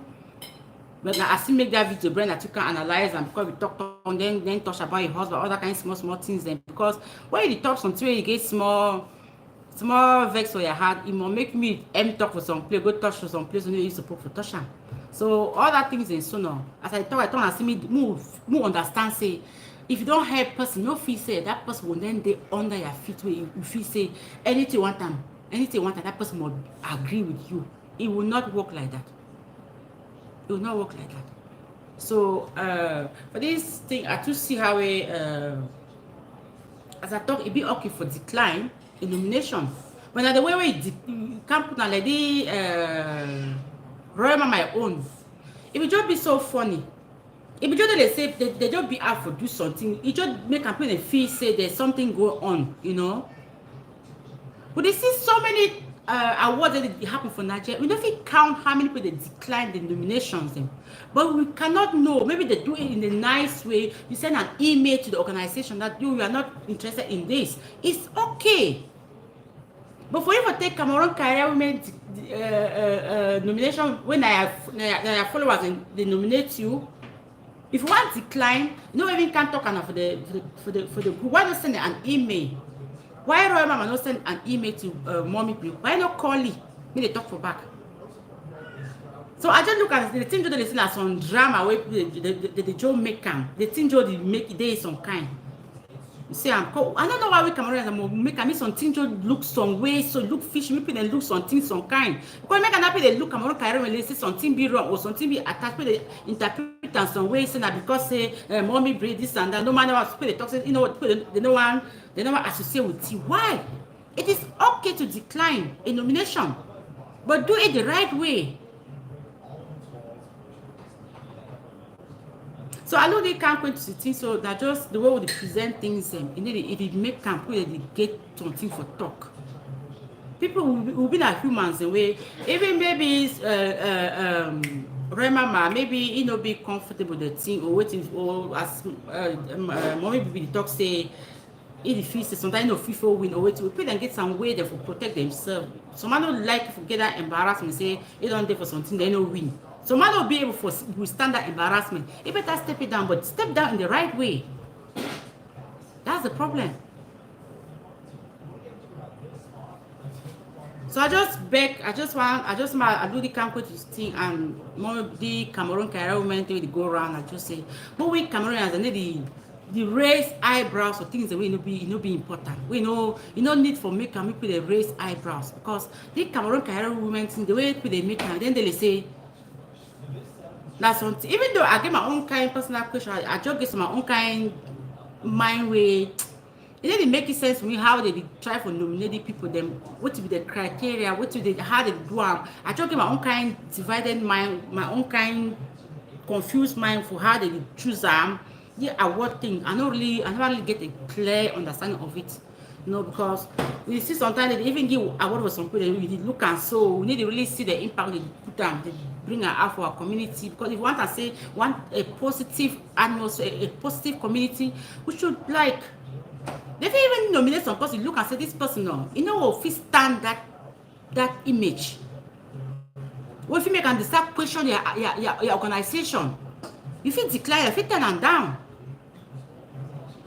But now I still make that video brand that you can analyze and because we talk on then touch about your husband, other kind of small things then because when you talk something you get small vex for your heart, it will make me talk for some place, go touch for some place when you support for touch them. So all that things in so now. As I talk and see me move understand say if you don't help person, no feel say that person will then they under your feet where you feel say anything you want them, that person will agree with you. It will not work like that. It will not work like that. So for this thing, I to see how as I talk, it be okay for decline in nomination. When the way you can't put on like the Royal my own. It will just be so funny. If you just they say they just be out for do something, it just make a people feel say there's something going on, you know. But they see so many awards that happen for Nigeria. We don't count how many people they decline the nominations them. But we cannot know. Maybe they do it in a nice way. You send an email to the organization that you are not interested in this. It's okay. But for you to take Cameroon career women nomination when I have followers and they nominate you, if you want to decline, you don't even can talk enough for the group. Why not send an email? Why Royal Mama not send an email to mommy people? Why not call me? Me they talk for back. So I just look at the thing they listen as some drama where the Joe make them. The thing Joe they make there is some kind. You see, I don't know why we Cameroonians make me something to look some way, so look fish, maybe they look something some kind. Because make an happy they look Cameroon Cairo when they say something be wrong or something be attached, they interpret in some way, saying that because say mommy breed this and that, no matter what they talk, say, you know what, they no one associate with you. Why? It is okay to decline a nomination, but do it the right way. So I know they can't wait to see, so that just the way they present things, it make camp where they get something for talk. People will be like humans in way, even maybe remember, maybe you know be comfortable with the thing or waiting or as mommy be talk say if the fees sometimes no FIFA win or wait to pay them get some way they for protect themselves. Some man don't like to get that embarrassment, say they don't there for something they no win. So man will be able to withstand that embarrassment. You better step it down, but step down in the right way. That's the problem. So I do the campaign to thing and more the Cameroon women they go around and just say, but we Cameroonians and the raised eyebrows or things that we know be important. We know need for make people they raise eyebrows because the Cameroon women thing the way they make them then they say that's something. Even though I get my own kind personal question, I just get my own kind mind way. It didn't make sense for me how they try for nominating people, them what to be the criteria, how they do them. I just get my own kind divided mind, my own kind confused mind for how they choose them. The award thing, I never really get a clear understanding of it. You know, because we see sometimes they even give award for some people we look and so we need to really see the impact they put down, they bring out for our community. Because if you want to say a positive atmosphere, a positive community, we should like they don't even nominate some person. Look and say this person, no, you know, if you stand that image. What if you make and start question your organization? If you declare, if you turn them down.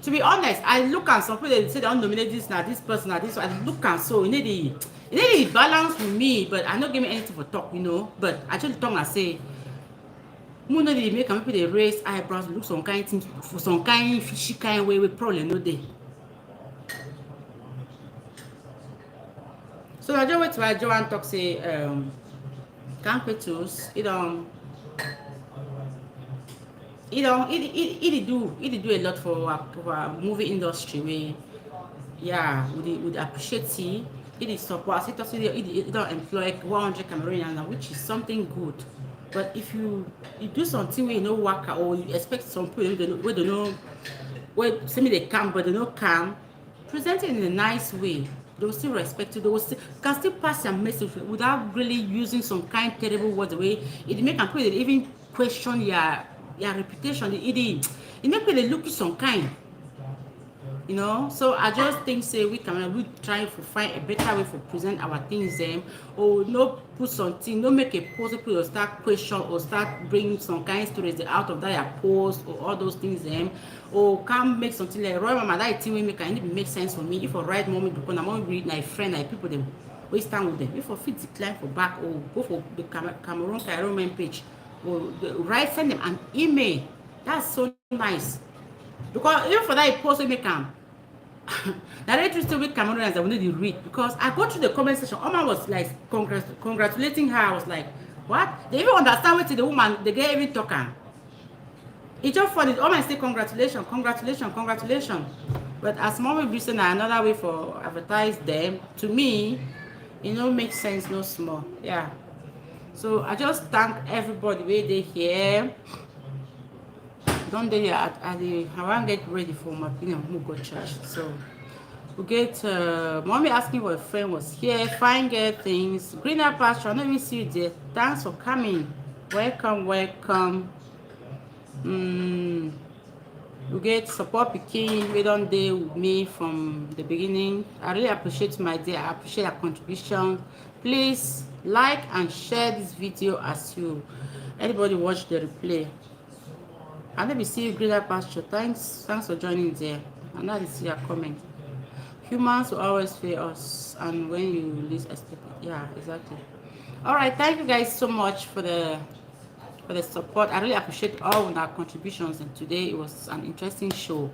To be honest, I look at some people they say they don't nominate this now, this person now, this one. I look and so you need the balance with me, but I not give me anything for talk, you know. But I just talk and say, you know, they make people they raise eyebrows, look some kind of thing for some kind fishy kind way, we probably know they. So I just wait to Joanne talk say Quintus, it do a lot for our movie industry. We would appreciate it. It is support. It don't employ 100 Cameroonians, which is something good. But if you do something where you know work or you expect some people where they know where say me they can but they don't can, present it in a nice way. They will still respect you. They will can still pass your message without really using some kind of terrible words. The way it make them even question your reputation. It make people look you some kind. You know, so I just think say we try to find a better way for present our things or no put something, no make a post or start question or start bringing some kind of stories out of that post or all those things or can make something like Roy Mama that thing will make sense for me if I write moment because I'm not read my friend like people them we stand with them if I fit decline for back or go for the Cameroon Cairo page or send them an email. That's so nice. Because even for that post we make them now they still with Cameroonians I wanted to read because I go through the comment section. Oma was like congratulating her. I was like, what? They even understand what the woman they get even talking. It's just funny. Oma say congratulations. But as mom will say another way for advertise them, to me, it no makes sense no small. Yeah. So I just thank everybody where they here. Don't they I want to get ready for my opinion who go church. So we get mommy asking for a friend was here, fine girl things, greener pasture. I don't even see you there. Thanks for coming. Welcome. We get support Pikin, we don't deal with me from the beginning. I really appreciate my dear. I appreciate your contribution. Please like and share this video as you anybody watch the replay. And let me see you, greater pasture. Thanks for joining there. And now see your comment. Humans will always fail us, and when you least expect it. Yeah, exactly. All right, thank you guys so much for the support. I really appreciate all of our contributions, and today it was an interesting show.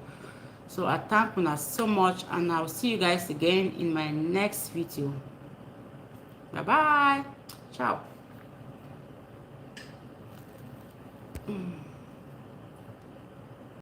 So I thank you so much, and I'll see you guys again in my next video. Bye bye. Ciao.